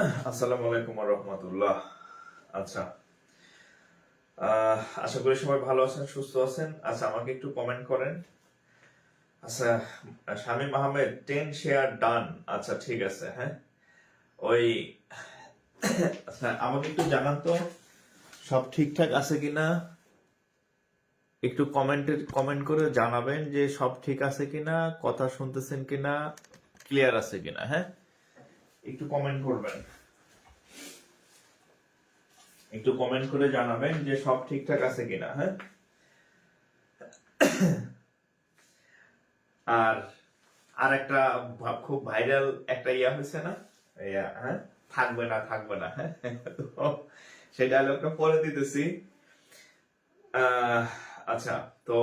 আসসালামু আলাইকুম ওয়া রাহমাতুল্লাহ। আচ্ছা, আশা করি সবাই ভালো আছেন, সুস্থ আছেন। আচ্ছা, আমাকে একটু কমেন্ট করেন। আচ্ছা, শামীম আহমেদ 10 শেয়ার ডান। আচ্ছা, ঠিক আছে। হ্যাঁ, ওই আচ্ছা, আমাকে একটু জানান তো সব ঠিকঠাক আছে কিনা। একটু কমেন্ট করে জানাবেন যে সব ঠিক আছে কিনা, কথা শুনতেছেন কিনা, ক্লিয়ার আছে কিনা। হ্যাঁ, একটু কমেন্ট করবেন, একটু কমেন্ট করে জানাবেন যে সব ঠিকঠাক আছে কিনা। হ্যাঁ, আর আর একটা খুব ভাইরাল একটা ইয়া হয়েছে না, হ্যাঁ, থাকবে না থাকবে না। হ্যাঁ, তো সেই ডায়লগটা পরে দিতেছি। আচ্ছা, তো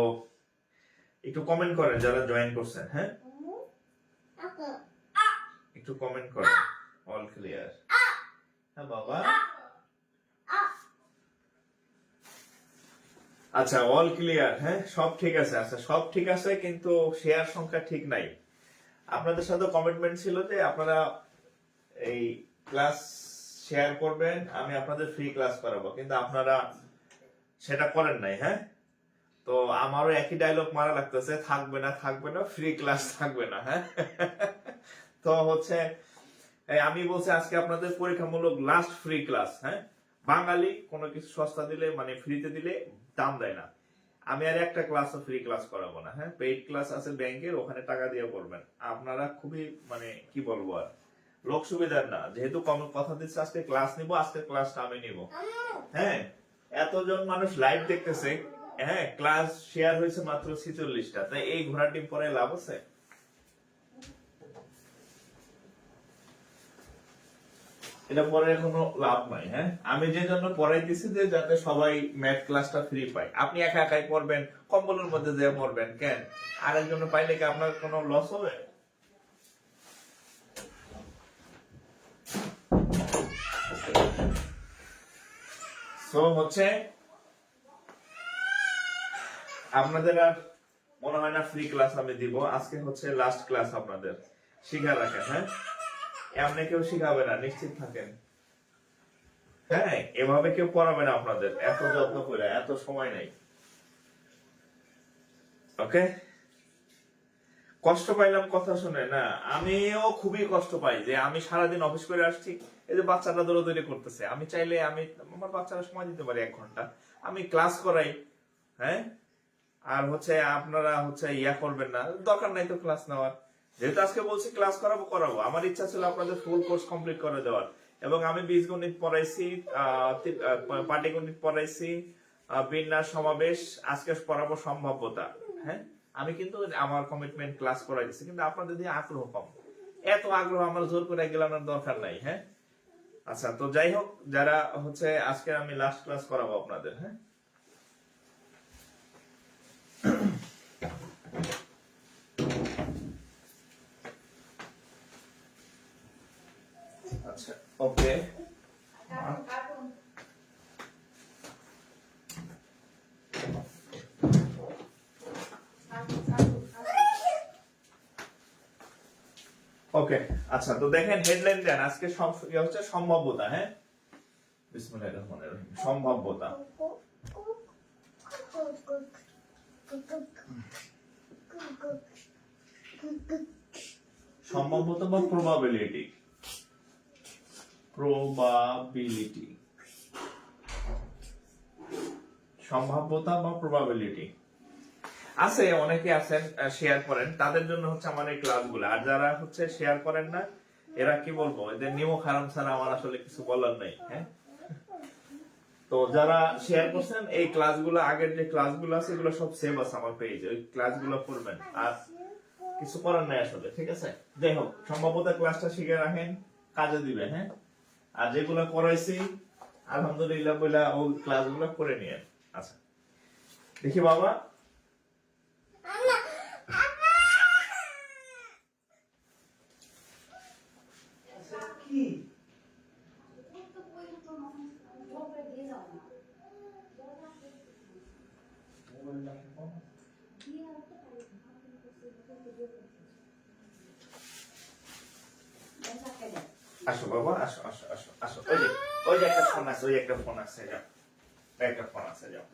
একটু কমেন্ট করেন যারা জয়েন করছেন। হ্যাঁ, একটু কমেন্ট করেন। All clear? হ্যাঁ বাবা। আচ্ছা, অল ক্লিয়ার। হ্যাঁ, সব ঠিক আছে। আচ্ছা, সব ঠিক আছে, কিন্তু শেয়ার সংখ্যা ঠিক নাই। আপনাদের সাথে কমিটমেন্ট ছিল যে আপনারা এই ক্লাস শেয়ার করবেন, আমি আপনাদের ফ্রি ক্লাস করাবো, কিন্তু আপনারা সেটা করেন নাই। হ্যাঁ, তো আমারও একই ডায়লগ মারা লাগতেছে, থাকবে না থাকবে না, ফ্রি ক্লাস থাকবে না। হ্যাঁ, তো হচ্ছে আমি বলছি আজকে আপনাদের পরীক্ষামূলক লাস্ট ফ্রি ক্লাস। হ্যাঁ, বাঙালি কোনো কিছু সস্তা দিলে মানে ফ্রিতে দিলে দাম দেয় না। আমি আর একটা ক্লাসও ফ্রি ক্লাস করাবো না। হ্যাঁ, পেইড ক্লাস আছে ব্যাংকের, ওখানে টাকা দিয়ে করবেন। আপনারা খুবই মানে কি বলবো আর, লোক সুবিধার না, যেহেতু কম কথা দিচ্ছে আজকে ক্লাস নিব, আজকে ক্লাসটা আমি নিব। হ্যাঁ, এতজন মানুষ লাইভ দেখতেছে। হ্যাঁ, ক্লাস শেয়ার হয়েছে মাত্র 46টা, তাই এই ঘোড়া টিম পরে লাভ আছে? এটা পরে কোনো লাভ নাই। হ্যাঁ, আমি যে জন্য পড়াইতেছি যে যাতে সবাই ম্যাথ ক্লাসটা ফ্রি পায়। আপনি একা একাই পড়বেন, কম্বলের মধ্যে যে পড়বেন কেন? আরেকজন পাইলে কি আপনার কোনো লস হবে? সো হচ্ছে আপনাদের আর মনে হয় না ফ্রি ক্লাস আমি দিব। আজকে হচ্ছে লাস্ট ক্লাস, আপনাদের শিখা রাখেন। হ্যাঁ, এমনি কেউ শিখাবে না, নিশ্চিত থাকেন। হ্যাঁ, এভাবে কেউ পড়াবে না আপনাদের, এত যত্ন করে, এত সময় নেই। ওকে, কষ্ট পাইলাম কথা শুনে না? আমিও খুবই কষ্ট পাই যে আমি সারাদিন অফিস করে আসছি, এই যে বাচ্চাটা দৌড়াদৌড়ি করতেছে। আমি চাইলে আমি আমার বাচ্চারা সময় দিতে পারি 1 ঘন্টা, আমি ক্লাস করাই। হ্যাঁ, আর হচ্ছে আপনারা হচ্ছে ইয়া করবেন না, দরকার নাই তো ক্লাস নেওয়ার। যেহেতু আজকে বলছি ক্লাস করাবো করাবো, আমার ইচ্ছা ছিল আপনাদের ফুল কোর্স কমপ্লিট করে দেওয়ার। এবং আমি বীজগণিত পড়াইছি, পাটিগণিত পড়াইছি, বিন্যাস, সমাবেশ, আজকে পড়াবো সম্ভাব্যতা। হ্যাঁ, আমি কিন্তু আমার কমিটমেন্ট ক্লাস করাই দিচ্ছি, কিন্তু আপনাদের দিয়ে আগ্রহ কম। এত আগ্রহ আমার জোর করে গেলানোর দরকার নাই। হ্যাঁ, আচ্ছা, তো যাই হোক, যারা হচ্ছে আজকে আমি লাস্ট ক্লাস করাবো আপনাদের। হ্যাঁ, আচ্ছা, ওকে। ওকে, আচ্ছা, তো দেখেন হেডলাইন দেন আজকে হচ্ছে সম্ভাব্যতা। হ্যাঁ, বিসমিল্লাহির রহমানির রহিম। সম্ভাব্যতা, সম্ভাব্যতা বা প্রবাবিলিটি, প্রবাবিলিটি, সম্ভাব্যতা বা প্রবাবিলিটি। আছে অনেকে আছেন শেয়ার করেন, তাদের জন্য হচ্ছে আমার এই ক্লাসগুলো। আর যারা হচ্ছে শেয়ার করেন না, এরা কি বলবো, এদের নিমক হারাম ছাড়া আমার আসলে কিছু বলার নেই। হ্যাঁ, তো যারা শেয়ার করছেন এই ক্লাসগুলো, আগের যে ক্লাসগুলো আছে এগুলো সব সেভ আছে আমার পেজে, ওই ক্লাসগুলো করবেন। আর কিছু করার নাই আসলে, ঠিক আছে? যাই হোক, সম্ভবত ক্লাসটা শিখে রাখেন, কাজে দিবে। হ্যাঁ, আর যেগুলো করাইছি আলহামদুলিল্লাহ বলে ওই ক্লাসগুলো করে নিয়ে। আচ্ছা, দেখি বাবা। কি আসো বাবা, আসো আসো আসো। আসো, ওই যে একটা ফোন আছে, ওই একটা ফোন আছে, যাও, একটা ফোন আছে, যাও।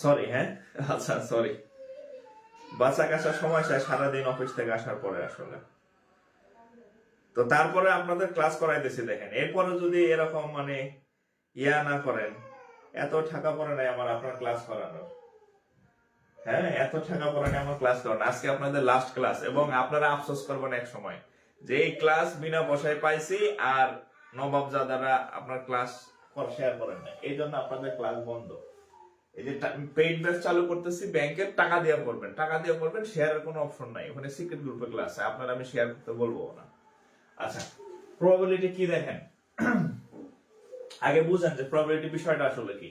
সরি, হ্যাঁ, আচ্ছা সরি, বাচ্চা কাচ্চার সময় সারাদিন অফিস থেকে আসার পরে আসলে। তো তারপরে আপনাদের ক্লাস করাইতেছি দেখেন, এরপরে যদি এরকম মানে ইয়া না করেন, এত টাকা পড়ে নাই আমার আপনার ক্লাস করানোর, হ্যাঁ এত টাকা পড়ে নাই আমার ক্লাস করানো, আজকে আপনাদের লাস্ট ক্লাস, এবং আপনারা আফসোস করবেন এক সময় যে এই ক্লাস বিনা পয়সায় পাইছি আর নবাবজাদারা আপনার ক্লাস শেয়ার করেন না, এই জন্য আপনাদের ক্লাস বন্ধ। এই যে পেইড ব্যাচ চালু করতেছি, ব্যাংকের টাকা দিয়ে পড়বেন, টাকা দিয়ে পড়বেন, শেয়ারের কোনো অপশন নাই, ওখানে সিক্রেট গ্রুপে ক্লাস আছে, আপনারা আমি শেয়ার করতে বলবো না। আচ্ছা, প্রবাবিলিটি কি দেখেন, আগে বুঝেন যে প্রবাবিলিটি বিষয়টা আসলে কি।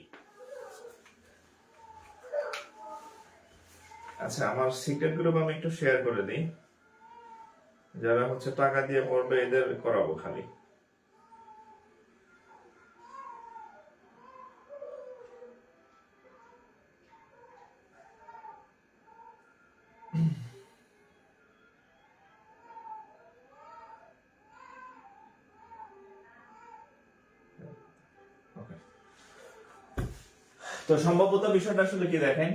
আচ্ছা, আমার সিক্রেট গ্রুপ আমি একটু শেয়ার করে দিই, যারা হচ্ছে টাকা দিয়ে পড়বে এদের করাবো খালি। তো সম্ভাব্যতা বিষয়টা আসলে কি দেখেন,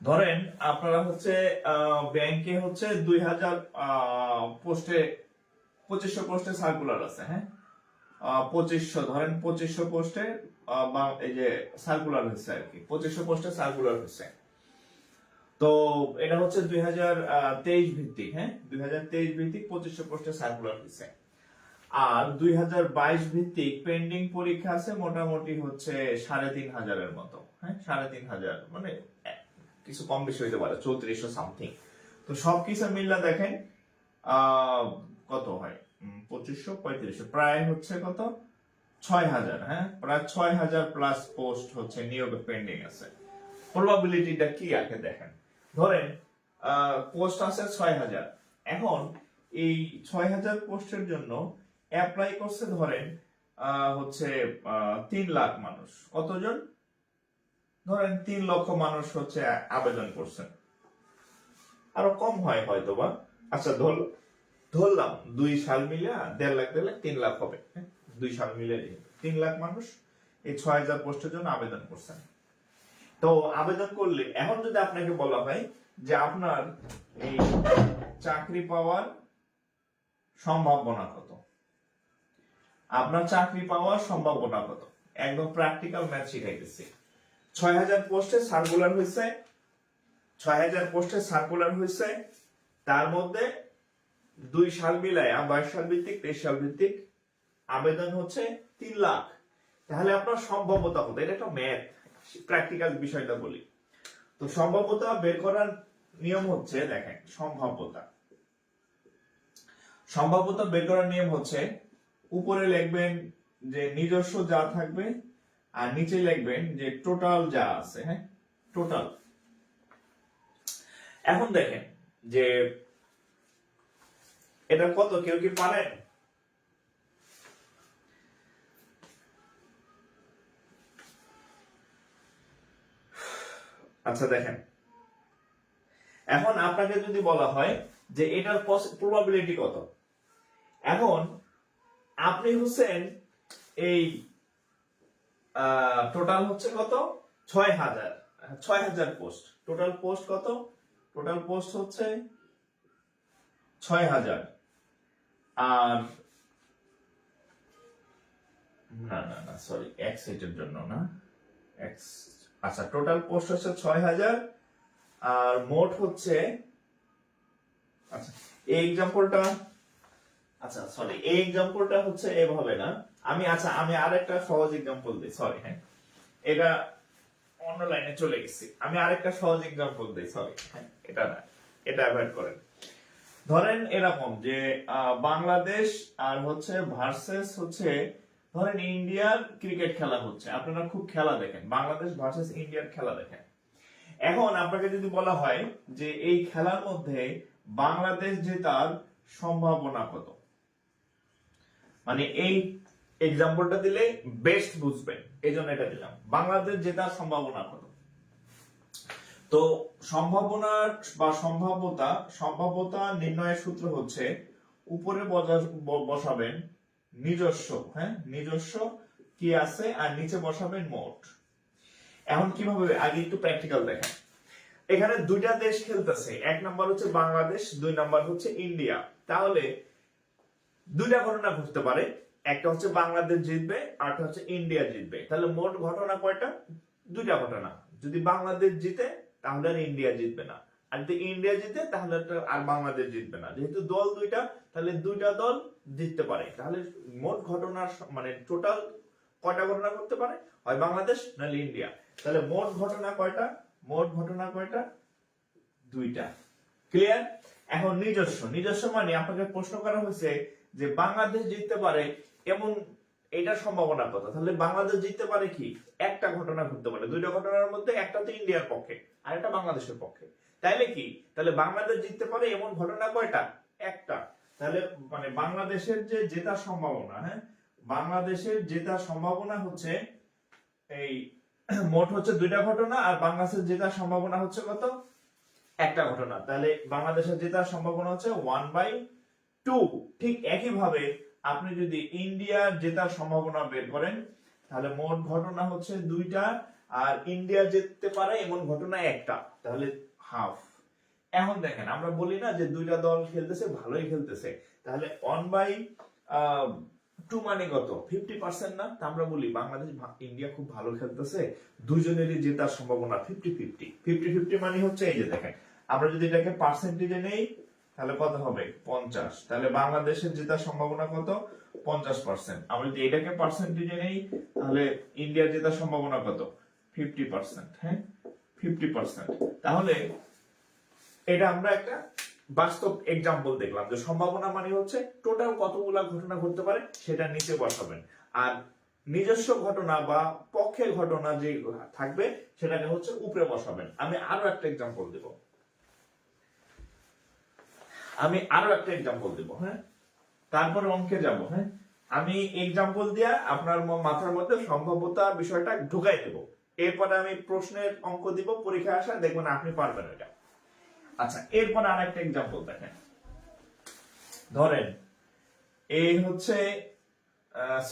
ধরেন আপনারা হচ্ছে ব্যাংকে হচ্ছে 2000 পোস্টে 2500 পোস্টে সার্কুলার আছে, হ্যাঁ 2500, ধরেন 2500 পোস্টে বা এই যে সার্কুলার হচ্ছে আর কি, 2500 পোস্টে সার্কুলার হচ্ছে। তো এটা হচ্ছে 2023 ভিত্তিক, হ্যাঁ 2023 ভিত্তিক 2500 পোস্টে সার্কুলার হচ্ছে। আর 2022 ভিত্তিক পেন্ডিং পরীক্ষা আছে মোটামুটি হচ্ছে 3500 মতো, হ্যাঁ 3500, মানে কিছু কম বেশি হইতে পারে, 3400 সামথিং। তো সবকিছু মিললে দেখেন কত হয়, 2500 3500 প্রায় হচ্ছে কত 6000, হ্যাঁ প্রায় 6000 প্লাস পোস্ট হচ্ছে নিয়োগ পেন্ডিং আছে। প্রবাবিলিটিটা কি আগে দেখেন, ধরেন পোস্ট আছে 6000, এখন এই 6000 পোস্টের জন্য অ্যাপ্লাই করছে ধরেন হচ্ছে 3 লাখ মানুষ, কতজন, ধরেন 3 লক্ষ মানুষ হচ্ছে আবেদন করছেন, আরো কম হয় হয়তোবা, আচ্ছা ধরলাম 2 সাল মিলে 1.5 লাখ 1.5 লাখ 3 লাখ হবে, 2 সাল মিলে 3 লাখ মানুষ এই 6000 পোস্টের জন্য আবেদন করছেন। তো আবেদন করলে এখন যদি আপনাকে বলা হয় যে আপনার এই চাকরি পাওয়ার সম্ভাবনা কত, আপনার চাকরি পাওয়ার সম্ভাবনা কত, একদম প্র্যাকটিক্যাল ম্যাথ শিখাইতেছি। 6000 পোস্টে সার্কুলার হয়েছে, 6000 পোস্টে সার্কুলার হয়েছে, তার মধ্যে 2 সাল মিলায় 22 সাল ভিত্তিক 23 সাল ভিত্তিক আবেদন হচ্ছে 3 লাখ, তাহলে আপনার সম্ভাব্যতা কত, এটা একটা ম্যাথ প্র্যাকটিক্যাল বিষয়টা বলি। তো সম্ভাব্যতা বের করার নিয়ম হচ্ছে দেখেন, সম্ভাব্যতা বের করার নিয়ম হচ্ছে উপরে লিখবেন যে নিজস্ব যা থাকবে আর নিচে লিখবেন যে টোটাল যা আছে, হ্যাঁ টোটাল। এখন দেখেন যে এটা কত, কেউ কি পারেন, আচ্ছা দেখেন, এখন আপনাকে যদি বলা হয় যে এটার প্রবাবিলিটি কত, এখন আপনি হচ্ছেন এই টোটাল হচ্ছে কত 6000 পোস্ট, টোটাল পোস্ট কত, টোটাল পোস্ট হচ্ছে 6000, আর না না না সরি এক্স এর জন্য না, এক্স, আচ্ছা টোটাল পোস্ট হচ্ছে 6000 আর মোট হচ্ছে, আচ্ছা এই এক্সাম্পলটা, আচ্ছা সরি এই এক্সাম্পলটা হচ্ছে এভাবে না, আমি আরেকটা সহজ এক্সাম্পল দিই, সরি হ্যাঁ এটা অন্য লাইনে চলে গেছি, আমি আরেকটা সহজ এক্সাম্পল দিই, সরি হ্যাঁ এটা না, এটা অ্যাভয়েড করেন। ধরেন এরকম যে বাংলাদেশ আর হচ্ছে ভার্সেস হচ্ছে, ধরেন ইন্ডিয়ার ক্রিকেট খেলা হচ্ছে, আপনারা খুব খেলা দেখেন, বাংলাদেশ ভার্সেস ইন্ডিয়ার খেলা দেখেন। এখন আপনাকে যদি বলা হয় যে এই খেলার মধ্যে বাংলাদেশ জেতার সম্ভাবনা কত, মানে এক্সাম্পলটা দিলে বেস্ট বুঝবেন, এই জন্য এটা দিলাম। বাংলাদেশ জেতার সম্ভাবনা কত? তো সম্ভাবনা বা সম্ভাব্যতা নির্ণয়ের সূত্র হচ্ছে উপরে বসাবেন নিজস্ব, হ্যাঁ নিজস্ব কি আছে, আর নিচে বসাবেন মোট। এখন কিভাবে, আগে একটু প্র্যাকটিক্যাল দেখেন। এখানে দুইটা দেশ খেলতেছে, এক নাম্বার হচ্ছে বাংলাদেশ, 2 নাম্বার হচ্ছে ইন্ডিয়া। তাহলে দুইটা ঘটনা ঘটতে পারে, একটা হচ্ছে বাংলাদেশ জিতবে, আরটা হচ্ছে ইন্ডিয়া জিতবে। তাহলে মোট ঘটনা কয়টা? দুইটা ঘটনা। যদি বাংলাদেশ জিতে তাহলে আর ইন্ডিয়া জিতবে না, আর যদি ইন্ডিয়া জিতে তাহলে আর বাংলাদেশ জিতবে না। যেহেতু দল দুইটা, তাহলে দুইটা দল জিততে পারে। তাহলে মোট ঘটনার মানে টোটাল কয়টা ঘটনা করতে পারে? হয় বাংলাদেশ নাহলে ইন্ডিয়া। তাহলে মোট ঘটনা কয়টা? মোট ঘটনা কয়টা? দুইটা। ক্লিয়ার? এখন নিজস্ব মানে আপনাকে প্রশ্ন করা হয়েছে যে বাংলাদেশ জিততে পারে এমন, এটার সম্ভাবনা কত? তাহলে বাংলাদেশ জিততে পারে কি, একটা ঘটনা ঘটতে পারে। দুইটা ঘটনার মধ্যে একটা তো ইন্ডিয়ার পক্ষে আর একটা বাংলাদেশের পক্ষে। তাইলে কি, তাহলে বাংলাদেশ জিততে পারে এমন ঘটনা কয়টা? একটা। তাহলে মানে বাংলাদেশের যে জেতার সম্ভাবনা, হ্যাঁ বাংলাদেশের জেতার সম্ভাবনা হচ্ছে এই মোট হচ্ছে দুইটা ঘটনা, আর বাংলাদেশের জেতার সম্ভাবনা হচ্ছে কত? একটা ঘটনা। তাহলে বাংলাদেশের জেতার সম্ভাবনা হচ্ছে 1/2। ঠিক একইভাবে আপনি যদি ইন্ডিয়ার জেতার সম্ভাবনা বের করেন, তাহলে মোট ঘটনা হচ্ছে দুইটা, আর ইন্ডিয়া জিততে পারে এমন ঘটনা একটা, তাহলে হাফ। এখন দেখেন, আমরা বলি না যে দুইটা দল খেলতেছে, ভালোই খেলতেছে, তাহলে 1/2 মানে কত? 50% না? তা আমরা বলি বাংলাদেশ ইন্ডিয়া খুব ভালো খেলতেছে, দুইজনেরই জেতার সম্ভাবনা 50-50। 50-50 মানে হচ্ছে এই যে দেখেন, আমরা যদি এটাকে পার্সেন্টেজে নেই তাহলে কত হবে? 50। তাহলে বাংলাদেশের জেতার সম্ভাবনা কত? 50%। আমরা যদি এটাকে পার্সেন্টেজে নেই তাহলে ইন্ডিয়ার জেতার সম্ভাবনা কত? 50%। হ্যাঁ 50%। তাহলে এটা আমরা একটা বাস্তব এক্সাম্পল দেখলাম যে সম্ভাবনা মানে হচ্ছে টোটাল কতগুলা ঘটনা ঘটতে পারে সেটা নিচে বসাবেন, আর নিজস্ব ঘটনা বা পক্ষের ঘটনা যে থাকবে সেটাকে হচ্ছে উপরে বসাবেন। আমি আরো একটা এক্সাম্পল দেব, হ্যাঁ তারপরে অঙ্কে যাব। হ্যাঁ আমি এক্সাম্পল দিয়া আপনার মাথার মধ্যে সম্ভাব্যতা বিষয়টা ঢুকাই দেব, এরপরে আমি প্রশ্নের অঙ্ক দিব, পরীক্ষায় আসা দেখবেন আপনি পারবেন এটা। আচ্ছা, এরপরে আরেকটা এক্সাম্পল দেখেন। ধরেন এই হচ্ছে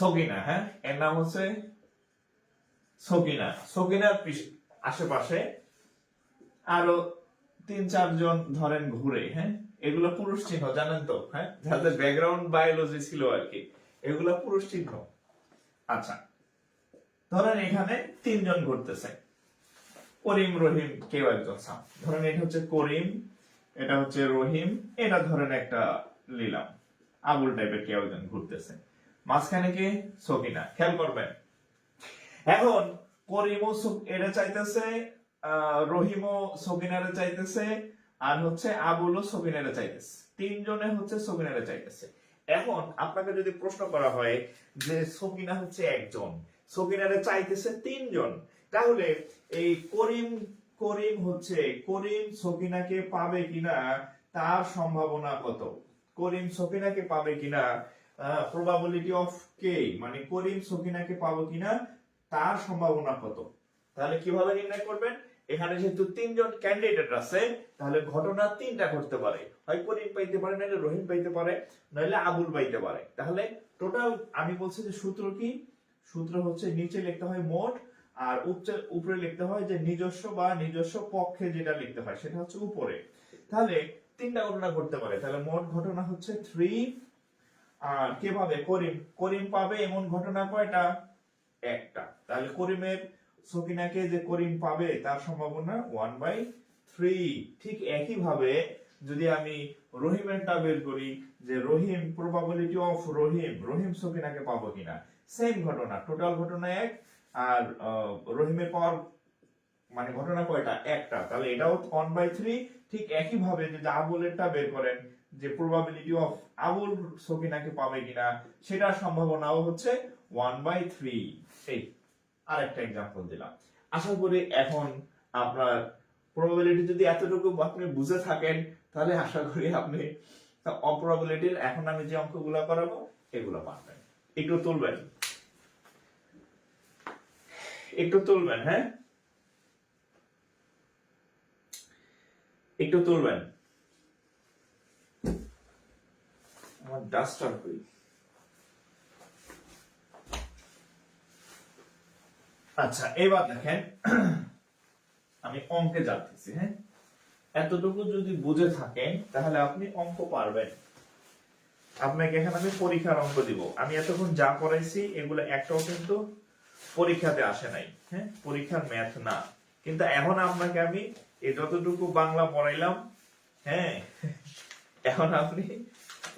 সকিনা, হ্যাঁ এর নাম হচ্ছে সকিনার আশেপাশে আরো 3-4 জন ধরেন ঘুরে, হ্যাঁ এগুলো পুরুষ চিহ্ন, জানেন তো, হ্যাঁ যাদের ব্যাকগ্রাউন্ড বায়োলজি ছিল আর কি, এগুলো পুরুষ চিহ্ন। আচ্ছা, ধরেন এখানে 3 জন ঘুরতেছে, করিম রহিম কেউ একজন সাম। ধরেন এটা হচ্ছে করিম, এটা হচ্ছে রহিম, এটা ধরেন একটা লিলাম আবুল টাইপের কেউ একজন ঘুরতেছে, মাঝখানে কে? সকিনা। খেয়াল করবেন, এখন করিমও এটা চাইতেছে, রহিমও সকিনারে চাইতেছে, আর হচ্ছে আবুলও সকিনারে চাইতেছে, 3 জনে হচ্ছে সকিনারে চাইতেছে। এখন আপনাকে যদি প্রশ্ন করা হয় যে সকিনা হচ্ছে একজন, সকিনারে চাইতেছে 3 জন, তাহলে এই করিম সকিনাকে পাবে কিনা তার সম্ভাবনা কত? করিম সকিনাকে পাবে কিনা, প্রবাবিলিটি অফ কে, মানে করিম সকিনাকে পাবো কিনা তার সম্ভাবনা কত? তাহলে কিভাবে নির্ণয় করবেন? এখানে যেহেতু 3 জন ক্যান্ডিডেট আছে, তাহলে ঘটনা 3টা ঘটতে পারে, হয় করিম পাইতে পারে, নাহলে রহিম পাইতে পারে, নাহলে আবুল পাইতে পারে। তাহলে টোটাল আমি বলছি যে সূত্র কি? সূত্র হচ্ছে নিচে লিখতে হয় মোট, আর উপরে লিখতে হয় যে নিজস্ব বা নিজস্ব পক্ষে যেটা লিখতে হয় সেটা হচ্ছে উপরে। তাহলে 3টা ঘটনা ঘটতে পারে, তাহলে মোট ঘটনা হচ্ছে 3। আর কে পাবে? করিম পাবে এমন ঘটনা কয়টা? একটা। তাহলে করিমের সকিনাকে যে করিম পাবে তার সম্ভাবনা 1/3। ঠিক একই ভাবে যদি আমি রহিমেরটা বের করি, যে রহিম, প্রবাবিলিটি অফ রহিম সকিনাকে পাবো কিনা, সেম ঘটনা, টোটাল ঘটনা 1, আর রহিমের পাওয়ার মানে ঘটনা কয়টা? একটা, তাহলে এটাও 1/3। ঠিক একই ভাবে যদি আবুলেরটা বের করেন, যে প্রবাবিলিটি অফ আবুল সকিনাকে পাবে কিনা, সেটার সম্ভাবনাও হচ্ছে 1/3। এই আরেকটা এক্সাম্পল দিলাম। আশা করি এখন আপনার প্রবাবিলিটি যদি এতটুকু আপনি বুঝে থাকেন, তাহলে আশা করি আপনি অপ্রবাবিলিটির এখন আমি যে অঙ্কগুলো করাবো এগুলো পারবেন। একটু তুলবেন। একটু তুলবেন, হ্যাঁ একটু তুলবেন। আমার ডাস্টার কই? আচ্ছা এবার দেখেন, আমি অঙ্কে যাচ্ছি। হ্যাঁ, এতটুকু যদি বুঝে থাকেন তাহলে আপনি অঙ্ক পারবেন। আপনাকে এখানে আমি পরীক্ষার অঙ্ক দিব। আমি এতক্ষণ যা পড়াইছি এগুলো একটাও কিন্তু পরীক্ষাতে আসে নাই। হ্যাঁ, পরীক্ষার ম্যাথ না, কিন্তু এখন আপনাকে আমি এই যতটুকু বাংলা পড়াইলাম, হ্যাঁ, এখন আপনি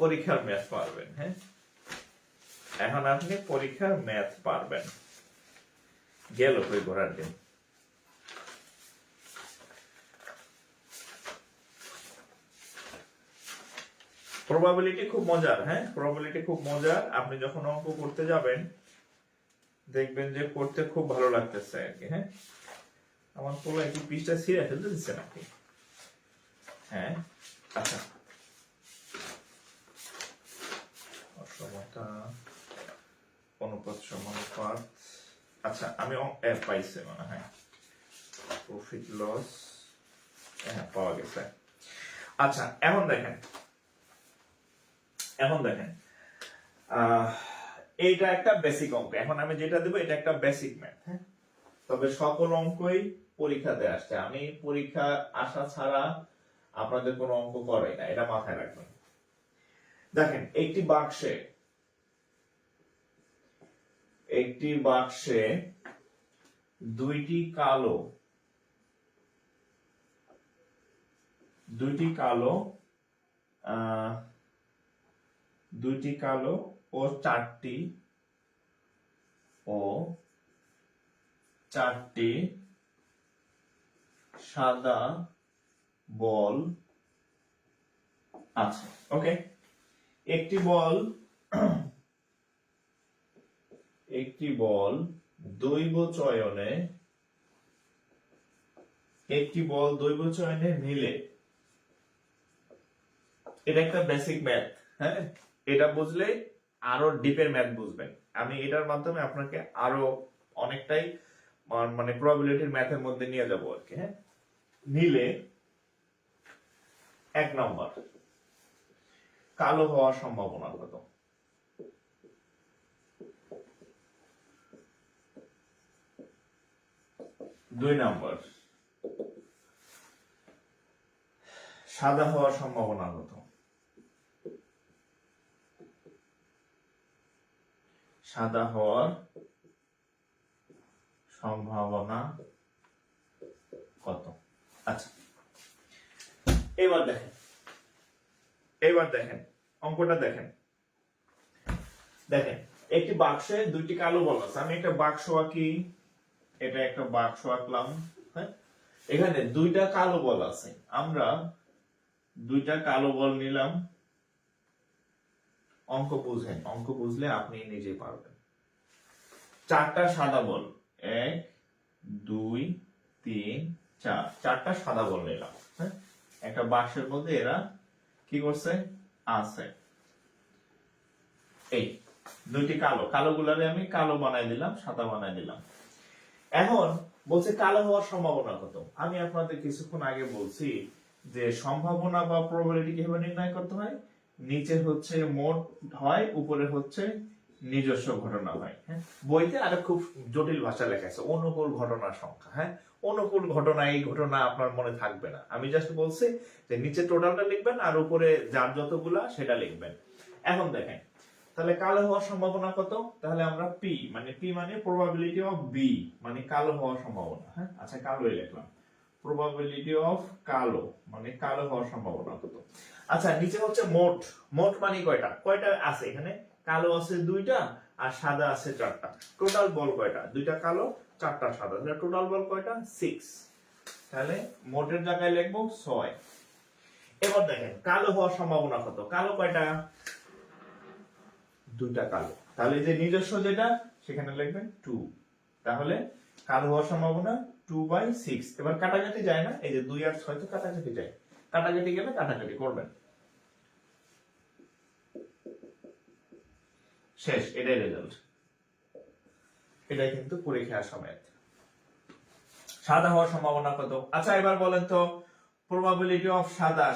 পরীক্ষার ম্যাথ পারবেন। হ্যাঁ, এখন আপনি পরীক্ষার ম্যাথ পারবেন। গেল কই ঘোরার দিন। প্রবাবিলিটি খুব মজার। হ্যাঁ, প্রবাবিলিটি খুব মজার। আপনি যখন অঙ্ক করতে যাবেন দেখবেন যে করতে খুব ভালো লাগতেছে আর কি। হ্যাঁ, আমার পোলা একটু পিসটা ছিঁড়ে ফেলতে দিচ্ছে নাকি? হ্যাঁ, আচ্ছা, অসমতা অনুপাত সমানুপাত। আচ্ছা, আমি পাইছি মনে হয় প্রফিট লস। হ্যাঁ, পাওয়া গেছে। আচ্ছা, এখন দেখেন, এইটা একটা বেসিক অঙ্ক। এখন আমি যেটা দেবো এটা একটা বেসিক ম্যাথ। হ্যাঁ, তবে সকল অঙ্কই পরীক্ষাতে আসছে। আমি পরীক্ষা আসা ছাড়া আপনাদের কোনো অঙ্ক করাই না, এটা মাথায় রাখবেন। দেখেন, একটি বাক্সে দুইটি কালো ও চারটি সাদা বল আছে। ওকে, একটি বল দৈব চয়নে নিলে, এটা একটা বেসিক ম্যাথ। হ্যাঁ, এটা বুঝলে আরো ডিপের ম্যাথ বুঝবেন। আমি এটার মাধ্যমে আপনাকে আরো অনেকটাই মানে প্রবাবিলিটির ম্যাথের মধ্যে নিয়ে যাব আর কি। হ্যাঁ, নিলে 1 নম্বর, কালো হওয়ার সম্ভাবনা কত? 2 নম্বর, সাদা হওয়ার সম্ভাবনা কত? সাদা হওয়ার সম্ভাবনা কত? আচ্ছা, এবার দেখেন অঙ্কটা দেখেন। একটি বাক্সে দুইটি কালো বল আছে। আমি একটা বাক্স আঁকি, এটা একটা বাক্স আঁকলাম। হ্যাঁ, এখানে দুইটা কালো বল আছে। আমরা দুইটা কালো বল নিলাম। অঙ্ক বুঝলে আপনি নিজে পারবেন। 4টা সাদা বল, 1 2 3 4, 4টা সাদা বল নিলাম। হ্যাঁ, একটা বাক্সের মধ্যে এরা কি করছে আছে। এই দুইটি কালো গুলারে আমি কালো বানাই দিলাম, সাদা বানাই দিলাম। এখন বলছে কালো হওয়ার সম্ভাবনা কত? আমি আপনাদের কিছুক্ষণ আগে বলছি যে সম্ভাবনা বা প্রবাবিলিটি কিভাবে নির্ণয় করতে হয়। নিচে হচ্ছে মোট হয়, উপরে হচ্ছে নিজস্ব ঘটনা হয়। হ্যাঁ, বইতে আরো খুব জটিল ভাষা লেখা আছে, অনুকূল ঘটনার সংখ্যা। হ্যাঁ, অনুকূল ঘটনা, এই ঘটনা আপনার মনে থাকবে না। আমি জাস্ট বলছি যে নিচে টোটালটা লিখবেন আর উপরে যার যতগুলা সেটা লিখবেন। এখন দেখেন, তাহলে কালো হওয়ার সম্ভাবনা কত? তাহলে আমরা পি মানে প্রবাবিলিটি অফ বি, মানে কালো হওয়ার সম্ভাবনা। হ্যাঁ, আচ্ছা, কালোই লিখলাম। প্রবাবিলিটি অফ কালো মানে কালো হওয়ার সম্ভাবনা কত? আচ্ছা, নিচে হচ্ছে মোট মানে কয়টা আছে এখানে? কালো আছে 2টা আর সাদা আছে 4টা। টোটাল বল কয়টা? 2টা কালো 4টা সাদা, তাহলে টোটাল বল কয়টা? 6। তাহলে মোটের জায়গায় লিখবো 6। এবার দেখেন কালো হওয়ার সম্ভাবনা কত? কালো কয়টা? 2টা কালো। তাহলে যে নিজস্ব যেটা সেখানে লিখবেন 2। তাহলে কালো হওয়ার সম্ভাবনা 2/6। এবার কাটাকাটি যায় না, এই যে 2 আর 6 তো কাটাকাটি যায়। কাটাকাটি গেলে কাটাকাটি করবেন। শেষ, এটাই রেজাল্ট। এটাই কিন্তু পরীক্ষার সময়। সাদা হওয়ার সম্ভাবনা কত? আচ্ছা এবার বলেন তো প্রবাবিলিটি অফ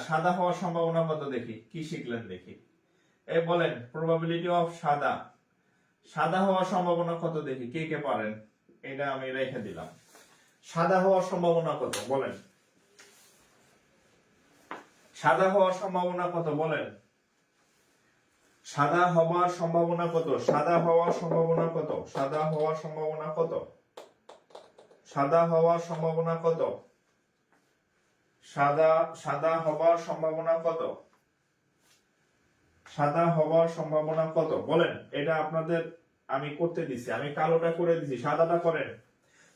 সাদা হওয়ার সম্ভাবনা কত দেখি, কি শিখলেন দেখি। এই বলেন প্রবাবিলিটি অফ সাদা হওয়ার সম্ভাবনা কত দেখি, কে কে পারেন? এটা আমি রেখে দিলাম। সাদা হওয়ার সম্ভাবনা কত বলেন? সাদা হওয়ার সম্ভাবনা কত বলেন? সাদা হওয়ার সম্ভাবনা কত? সাদা হওয়ার সম্ভাবনা কত? সাদা হওয়ার সম্ভাবনা কত? সাদা হওয়ার সম্ভাবনা কত? সাদা হওয়ার সম্ভাবনা কত? সাদা হওয়ার সম্ভাবনা কত বলেন? এটা আপনাদের আমি করতে দিছি, আমি কালোটা করে দিছি, সাদাটা করেন।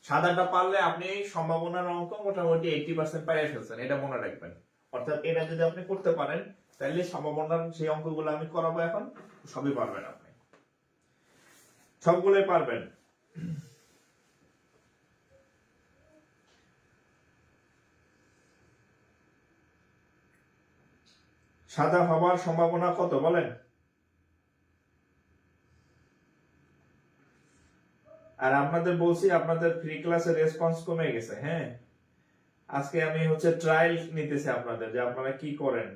সাদাটা পারলে আপনি সম্ভাবনার অঙ্ক মোটামুটি 80% পাইয়া ফেলছেন, এটা মনে রাখবেন। অর্থাৎ এটা যদি আপনি করতে পারেন তাহলে সম্ভাবনার সেই অঙ্কগুলো আমি করাবো এখন, সবই পারবেন আপনি, সবগুলোই পারবেন। সাদা হবার সম্ভাবনা কত বলেন? আর আপনাদের বলছি আপনাদের ফ্রি ক্লাসের রেসপন্স কমে গেছে। হ্যাঁ, আজকে আমি ট্রায়াল নিতেছি আপনাদের, যে আপনারা কি করেন।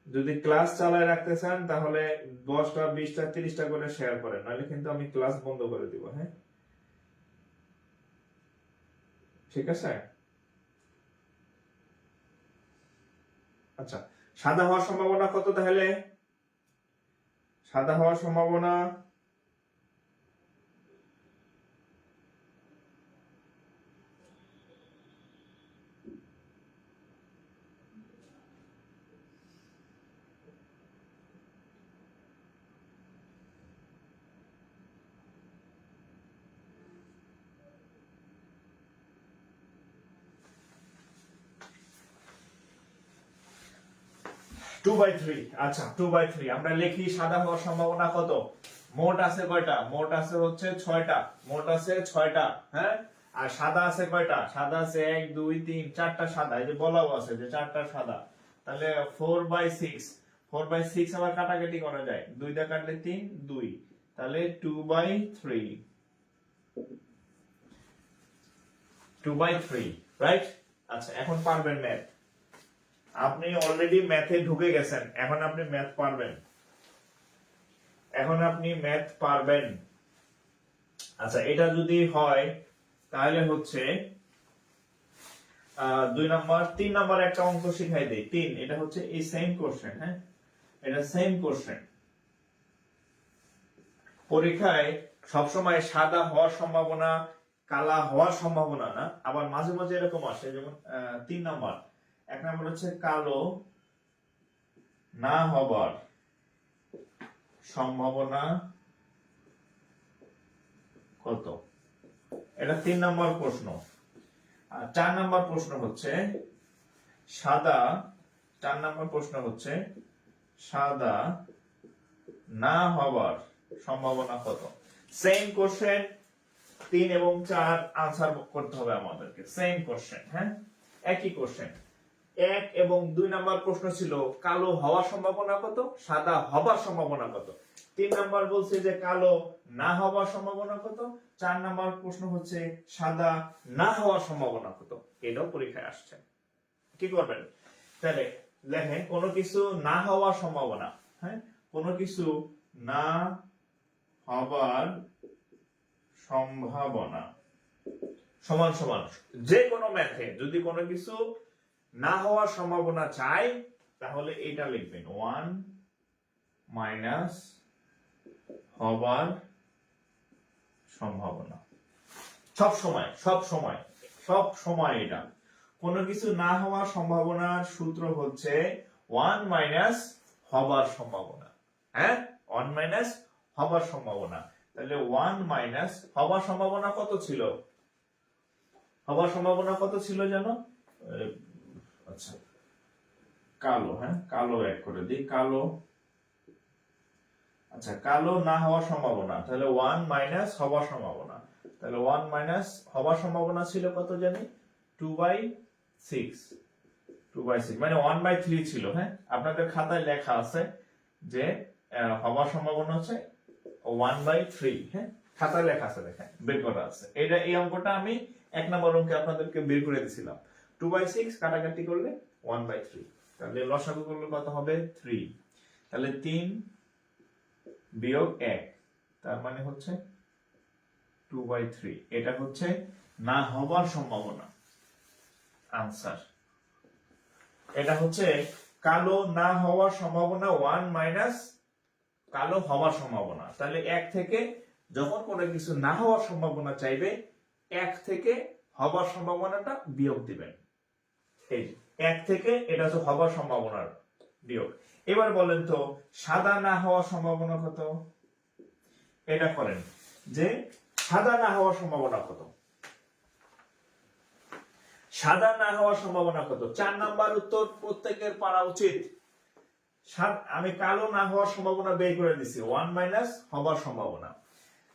যদি ক্লাস চালায় রাখতে চান তাহলে 10টা 20টা 30টা করে শেয়ার করেন, নাহলে কিন্তু আমি ক্লাস বন্ধ করে দিব। হ্যাঁ, ঠিক আছে। আচ্ছা, সাদা হওয়ার সম্ভাবনা কত তাহলে? সাদা হওয়ার সম্ভাবনা 2/3। আচ্ছা 2/3 আমরা লিখি। সাদা হওয়ার সম্ভাবনা কত? মোট আছে কয়টা? মোট আছে 6টা। মোট আছে 6টা। হ্যাঁ, আর সাদা আছে কয়টা? সাদা আছে 1 2 3 4টা সাদা, এই যে বলাও আছে যে 4টা সাদা। তাহলে 4/6। 4/6 আবার কাটাকাটি করা যায়, 2 দা কাটলে 3 2, তাহলে 2/3। 2/3 রাইট। আচ্ছা এখন পারবেন ম্যাথ, আপনি অলরেডি ম্যাথে ঢুকে গেছেন, এখন আপনি ম্যাথ পারবেন, এখন আপনি ম্যাথ পারবেন। আচ্ছা এটা যদি হয় তাহলে 2 নাম্বার 3 নাম্বার একটা অঙ্ক শিখাই দেই। 3 এটা এই সেম কোশ্চেন। হ্যাঁ, এটা সেম কোশ্চেন। পরীক্ষায় সবসময় সাদা হওয়ার সম্ভাবনা কালা হওয়ার সম্ভাবনা না, আবার মাঝে মাঝে এরকম আসে, যেমন 3 নাম্বার 1 নাম্বার কালো না হবার সম্ভাবনা কত, এটা 3 নাম্বার প্রশ্ন। আর 4 নাম্বার প্রশ্ন সাদা, 4 নাম্বার প্রশ্ন সাদা না হবার সম্ভাবনা কত। সেম কোশ্চেন, 3 এবং 4 আনসার করতে হবে আমাদেরকে, সেম কোশ্চেন। হ্যাঁ, একই কোশ্চেন। 1 এবং 2 নাম্বার প্রশ্ন ছিল কালো হওয়ার সম্ভাবনা কত, সাদা হবার সম্ভাবনা কত। 3 নাম্বার বলছে যে কালো না হওয়ার সম্ভাবনা কত। 4 নাম্বার প্রশ্ন সাদা না হওয়ার সম্ভাবনা কত। এটাও পরীক্ষায় আসছে। কি করবেন তাহলে লেখেন কোনো কিছু না হওয়ার সম্ভাবনা। হ্যাঁ, কোনো কিছু না হবার সম্ভাবনা সমান সমান, যে কোনো ম্যাথে যদি কোনো কিছু না হওয়ার সম্ভাবনা চাই তাহলে এটা লিখবেন 1 মাইনাস হবার সম্ভাবনা। সব সময় সব সময় সব সময় এটা কোনো কিছু না হওয়ার সম্ভাবনার সূত্র 1 মাইনাস হবার সম্ভাবনা। হ্যাঁ, 1 মাইনাস হবার সম্ভাবনা। তাহলে 1 মাইনাস হবার সম্ভাবনা কত ছিল? হবার সম্ভাবনা কত ছিল জানো? আচ্ছা কালো, হ্যাঁ কালো এক করে দিই, কালো। আচ্ছা কালো না হওয়ার সম্ভাবনা, তাহলে 1 মাইনাস হবার সম্ভাবনা। তাহলে 1 মাইনাস হবার সম্ভাবনা ছিল কত জানি? 2/6। 2/6 মানে 1/3 ছিল। হ্যাঁ, আপনাদের খাতায় লেখা আছে যে হবার সম্ভাবনা 1/3। হ্যাঁ, খাতা লেখা আছে, দেখেন বের করা আছে। এটা এই অঙ্কটা আমি 1 নম্বর অঙ্কে আপনাদেরকে বের করে দিয়েছিলাম। 2/6 কাটাকাটি করলে 1/3, তাহলে লসাগু করলে কত হবে 3, তাহলে 3 বিয়োগ 1, তার মানে হচ্ছে 2/3। এটা হচ্ছে না হবার সম্ভাবনা, আনসার। এটা হচ্ছে কালো না হওয়ার সম্ভাবনা 1 মাইনাস কালো হওয়ার সম্ভাবনা। তাহলে 1 থেকে যখন কোনো কিছু না হওয়ার সম্ভাবনা চাইবে, 1 থেকে হবার সম্ভাবনাটা বিয়োগ দিবেন। এই 1 থেকে এটা হচ্ছে হবার সম্ভাবনার বিয়োগ। এবার বলেন তো সাদা না হওয়ার সম্ভাবনা কত? এটা করেন যে সাদা না হওয়ার সম্ভাবনা কত, সাদা না হওয়ার সম্ভাবনা কত? 4 নাম্বার উত্তর প্রত্যেকের পারা উচিত। আমি কালো না হওয়ার সম্ভাবনা বের করে দিছি, 1 মাইনাস হবার সম্ভাবনা।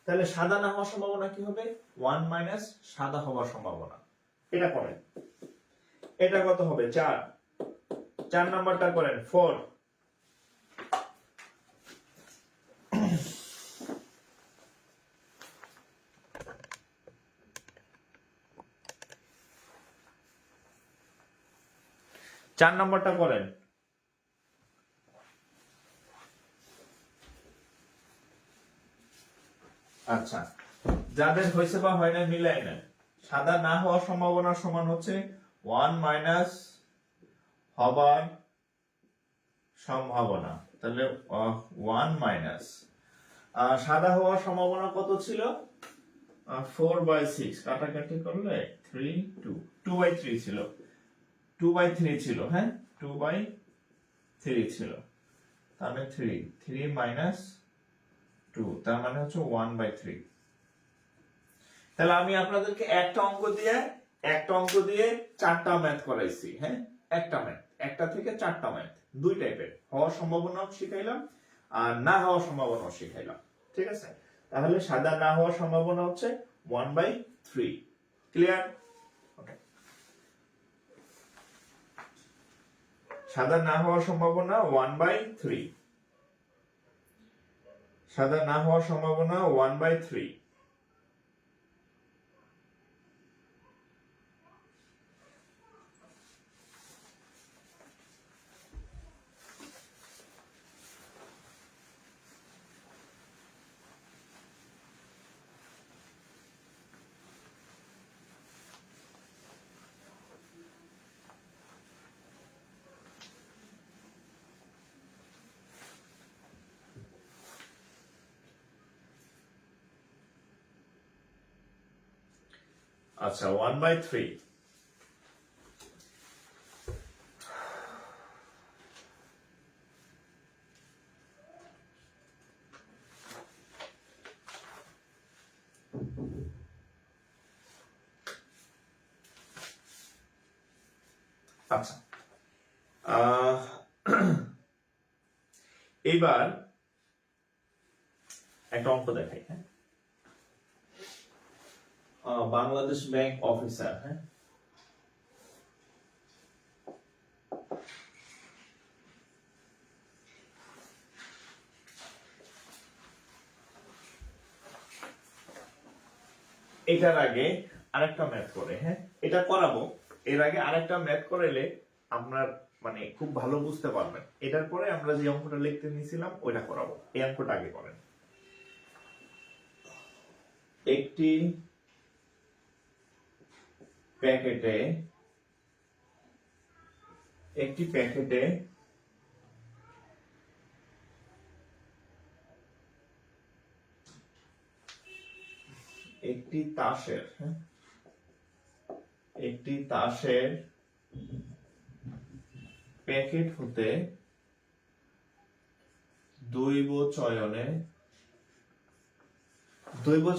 তাহলে সাদা না হওয়ার সম্ভাবনা কি হবে? 1 মাইনাস সাদা হওয়ার সম্ভাবনা। এটা করেন, এটা কত হবে? 4। 4 নাম্বারটা করেন 4। চার নম্বরটা করেন। আচ্ছা, যাদের হয়েছে বা হয় না মিলাই না। সাদা না হওয়ার সম্ভাবনা সমান হচ্ছে 1 মাইনাস হবার সম্ভাবনা। তাহলে 1 মাইনাস সাদা হওয়ার সম্ভাবনা কত ছিল? 4/6 কাটাকাটি করলে 3 2 2/3 ছিল, 2/3 ছিল। হ্যাঁ, 2/3 ছিল, তাহলে 3 মাইনাস 2, তার মানে হচ্ছে 1/3। তাহলে আমি আপনাদেরকে একটা অঙ্ক দিয়ে 4টা ম্যাথ করাইছি। হ্যাঁ, একটা ম্যাথ, একটা থেকে 4টা ম্যাথ, দুই টাইপের, হওয়ার সম্ভাবনাও শিখাইলাম আর না হওয়ার সম্ভাবনাও শিখাইলাম। ঠিক আছে, তাহলে সাদা না হওয়ার সম্ভাবনা হচ্ছে 1/3। ক্লিয়ার? ওকে, সাদা না হওয়ার সম্ভাবনা 1/3, সাদা না হওয়ার সম্ভাবনা 1/3। আচ্ছা, 1/3। আচ্ছা, এবার একটা অঙ্ক দেখাই। হ্যাঁ, বাংলাদেশ ব্যাংক অফিসার। হ্যাঁ, এটার আগে আরেকটা ম্যাথ করে, হ্যাঁ এটা করাবো, এর আগে আরেকটা ম্যাথ করাইলে আপনার মানে খুব ভালো বুঝতে পারবেন। এটার পরে আমরা যে অঙ্কটা লিখতে নিয়েছিলাম ওইটা করাবো। এই অঙ্কটা আগে করেন। একটি প্যাকেটে একটি তাসের প্যাকেট হতে দৈব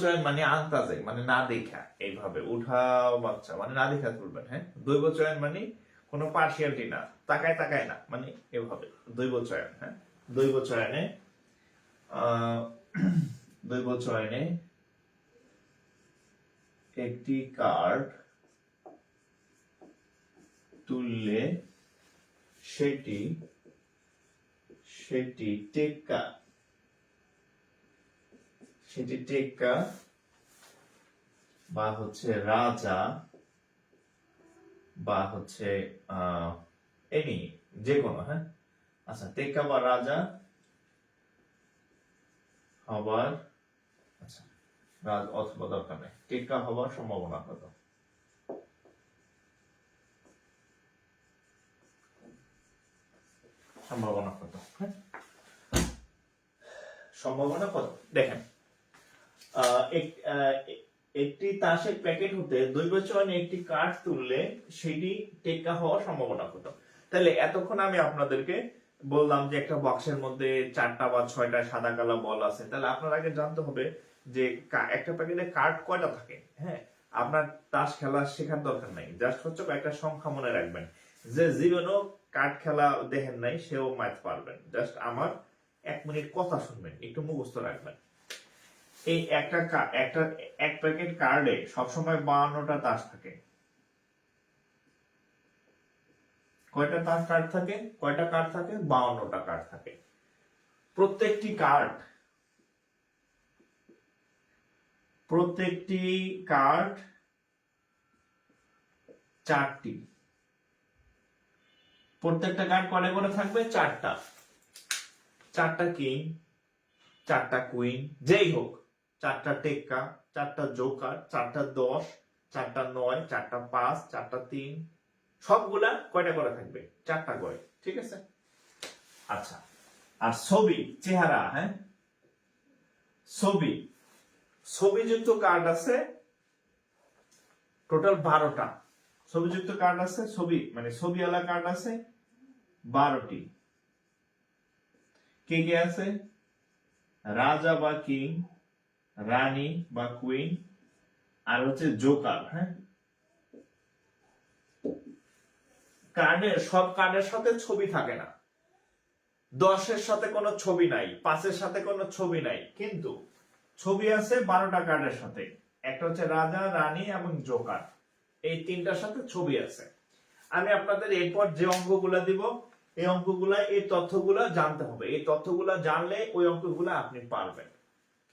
চয়ন মানে আন্দাজে, মানে না দেখা, এইভাবে উঠাও বাচ্চা, মানে না দেখা তুলবেন। হ্যাঁ, দৈব চয়ন মানে কোনো পার্সিয়ালিটি না, তাকায় তাকায় না, মানে এভাবে দৈব চয়ন। হ্যাঁ, দৈব চয়নে একটি কার্ড তুললে সেটি সেটি টেক্কা বা হচ্ছে রাজা বা হচ্ছে এনি যে কোনো, হ্যাঁ। আচ্ছা, টেক্কা বা রাজা হবার, আচ্ছা রাজ অথবা দরকার নেই, টেক্কা হবার সম্ভাবনা কত? সম্ভাবনা কত? হ্যাঁ, সম্ভাবনা কত দেখেন। একটি তাসের প্যাকেট হতে দৈব চয়নে একটি কার্ড তুললে সেটি টেক্কা হওয়ার সম্ভাবনা কত? তাহলে এতক্ষণ আমি আপনাদেরকে বললাম যে একটা বক্সের মধ্যে 4টা বা 6টা সাদা কালো বল আছে, তাহলে আপনার আগে জানতে হবে যে একটা প্যাকেটে কার্ড কয়টা থাকে। হ্যাঁ, আপনার তাস খেলা শেখার দরকার নাই, জাস্ট হচ্ছে একটা সংখ্যা মনে রাখবেন। যে জীবনও কার্ড খেলা দেখেন নাই সেও ম্যাথ পারবেন, জাস্ট আমার 1 মিনিট কথা শুনবেন, একটু মুখস্থ রাখবেন। এই এক প্যাকেট কার্ডে সবসময় 52টা তাস থাকে। কয়টা তাস কার্ড থাকে? কয়টা কার্ড থাকে? 52টা কার্ড থাকে। প্রত্যেকটি কার্ড 4টি। প্রত্যেকটা কার্ড কয়টা করে থাকবে? 4টা। 4টা কিং, 4টা কুইন, যেই হোক, 4টা টেক্কা, 4টা জোকার, 4টা 10, 4টা 9, 4টা 5, 4টা 3, সবগুলা কয়টা করে থাকবে? 4টা করে, ঠিক আছে। আচ্ছা, আর ছবি, চেহারা, হ্যাঁ, ছবিযুক্ত কার্ড আছে টোটাল 12টা। ছবিযুক্ত কার্ড আছে, মানে ছবিওয়ালা কার্ড আছে 12টি। কে কে আছে? রাজা বা কিং, রানী বা কুইন, আর হচ্ছে জোকার। হ্যাঁ, সব কার্ডের সাথে ছবি থাকে না। 10-এর সাথে কোনো ছবি নাই, 5-এর সাথে কোনো ছবি নাই, কিন্তু ছবি আছে 12টা কার্ডের সাথে। একটা হচ্ছে রাজা, রানী এবং জোকার, এই 3টার সাথে ছবি আছে। আমি আপনাদের এরপর যে অঙ্কগুলা দিব, এই অঙ্কগুলা, এই তথ্যগুলা জানতে হবে। এই তথ্যগুলা জানলে ওই অঙ্কগুলা আপনি পারবেন,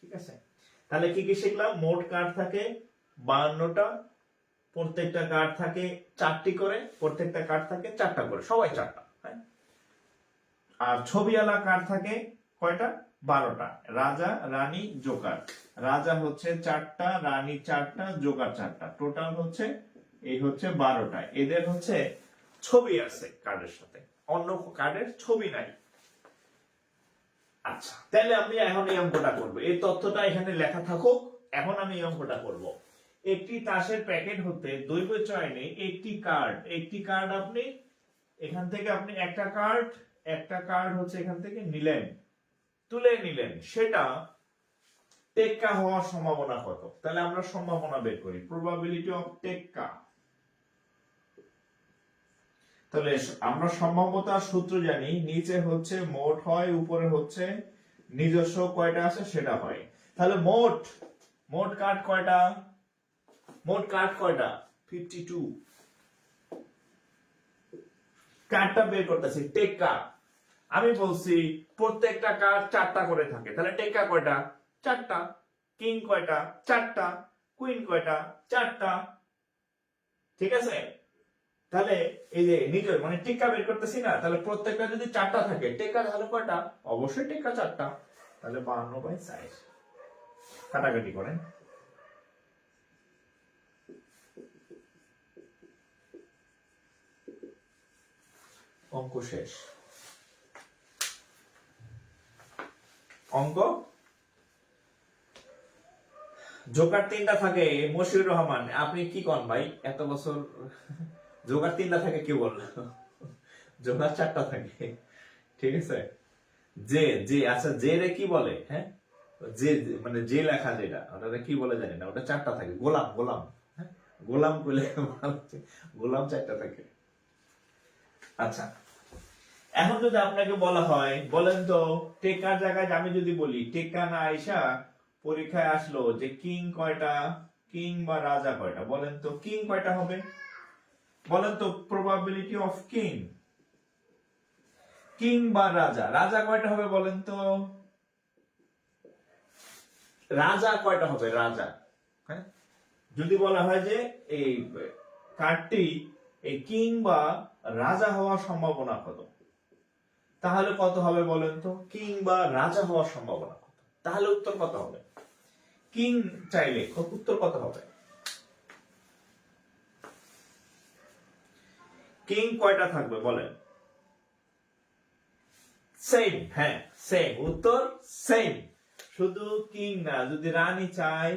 ঠিক আছে। তাহলে কি কি শিখলাম? মোট কার্ড থাকে 52টা, প্রত্যেকটা কার্ড থাকে 4টি করে, প্রত্যেকটা কার্ড থাকে 4টা করে, সবাই 4টা। হ্যাঁ, আর ছবিওয়ালা কার্ড থাকে কয়টা? 12টা। রাজা, রানী, জোকার। রাজা হচ্ছে 4টা, রানী 4টা, জোকার 4টা, টোটাল হচ্ছে এই হচ্ছে 12টা। এদের হচ্ছে ছবি আছে কার্ডের সাথে, অন্য কার্ডের ছবি নাই। আচ্ছা, তাহলে আমি এখন এই অঙ্কটা করব। এই তথ্যটা এখানে লেখা থাকুক, এখন আমি এই অঙ্কটা করব। একটি তাসের প্যাকেট হতে দৈব চয়নে একটি কার্ড আপনি এখান থেকে, আপনি একটা কার্ড হচ্ছে এখান থেকে নিলেন, তুলে নিলেন, সেটা টেক্কা হওয়ার সম্ভাবনা কত? তাহলে আমরা সম্ভাবনা বের করি, প্রবাবিলিটি অফ টেক্কা। তাহলে আমরা সম্ভাব্যতার সূত্র জানি, নিচে হচ্ছে মোট হয়, উপরে হচ্ছে নিজস্ব কয়টা আছে সেটা হয়। তাহলে মোট কার্ড কয়টা? মোট কার্ড কয়টা? 52। কার্ডটা বের করতেছি, টেক্কা। আমি বলছি প্রত্যেকটা কার্ড 4টা করে থাকে, তাহলে টেক্কা কয়টা? 4টা। কিং কয়টা? 4টা। কুইন কয়টা? 4টা। ঠিক আছে, তাহলে এই যে নিজের মানে টেক্কা বের করতেছি না, তাহলে প্রত্যেকটা যদি 4টা থাকে, টেক্কা তাহলে কয়টা? অবশ্যই টেক্কা 4টা। তাহলে 52/60। কাটাকাটি করেন। অঙ্ক শেষ। অঙ্ক জোকার 3টা থাকে। মশিউর রহমান, আপনি কি কন ভাই, এত বছর জোকার 3টা থাকে কি বললো? জোকার 4টা থাকে, ঠিক আছে। আচ্ছা, জে রে কি বলে? হ্যাঁ, মানে যে লেখা যেটা, ওটা কি বলে জানি না, ওটা 4টা থাকে। গোলাম, হ্যাঁ, গোলাম বলে, গোলাম 4টা থাকে। আচ্ছা, এখন যদি আপনাকে বলা হয়, বলেন তো টেক্কার জায়গায় আমি যদি বলি, টেক্কা না আইসা পরীক্ষায় আসলো যে কিং কয়টা, কিং বা রাজা কয়টা, বলেন তো কিং কয়টা হবে? বলেন তো প্রবাবিলিটি অফ কিং বা রাজা কয়টা হবে বলেন তো? রাজা কয়টা হবে রাজা? হ্যাঁ, যদি বলা হয় যে এই কার্ডটি এই কিং বা রাজা হওয়ার সম্ভাবনা কত, তাহলে কত হবে বলেন তো? কিং বা রাজা হওয়ার সম্ভাবনা কত, তাহলে উত্তর কত হবে? কিং চাইলে উত্তর কত হবে? কিং কয়টা থাকবে বলেন? সেম, হ্যাঁ সেম, উত্তর সেম। শুধু কিং না, যদি রানী চাই,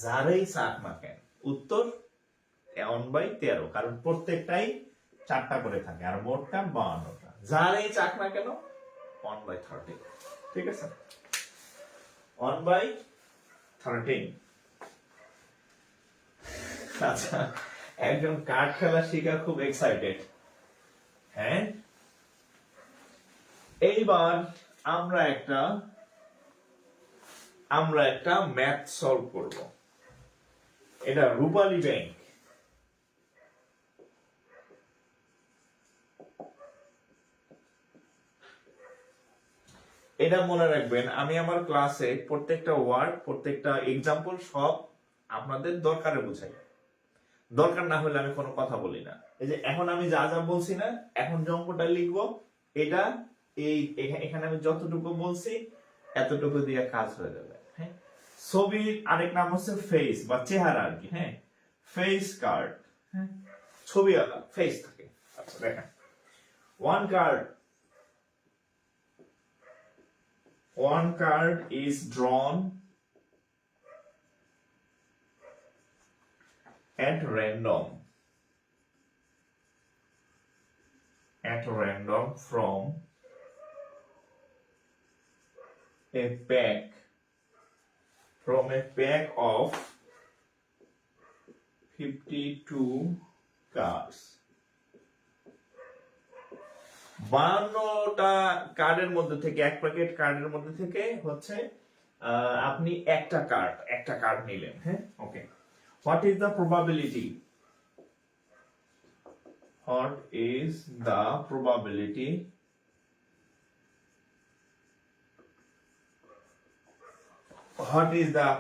যারেই চাক না কেন, উত্তর 1/13, কারণ প্রত্যেকটাই 4টা করে থাকে আর মোটটা 52টা। যারেই চাক না কেন 1/13, ঠিক আছে, 1/13। আচ্ছা, একজন কার্ড খেলা শিখা খুব এক্সাইটেড। হ্যাঁ, এইবার আমরা একটা ম্যাথ সলভ করব। এটা রূপালী ব্যাংক। এটা মনে রাখবেন, আমি আমার ক্লাসে প্রত্যেকটা ওয়ার্ড, প্রত্যেকটা এক্সাম্পল সব আপনাদের দরকারে বুঝাই। দরকার না হলে আমি কোনো কথা বলি না। এই যে এখন আমি যা যা বলছি না, এখন যে অঙ্কটা লিখবো, এটা এখানে আমি যতটুকু বলছি এতটুকু দিয়ে কাজ হয়ে যাবে। হ্যাঁ, ছবির আরেক নাম হচ্ছে ফেস বা চেহারা আর কি। হ্যাঁ, ফেস কার্ড। হ্যাঁ, ছবি আলা ফেস থাকে। আচ্ছা দেখেন, one card is drawn at random from a pack of 52 cards. 52টা কার্ডের মধ্যে থেকে, এক প্যাকেট কার্ডের মধ্যে থেকে হচ্ছে আপনি একটা কার্ড নিলেন। হ্যাঁ, ওকে। What is the probability? What is the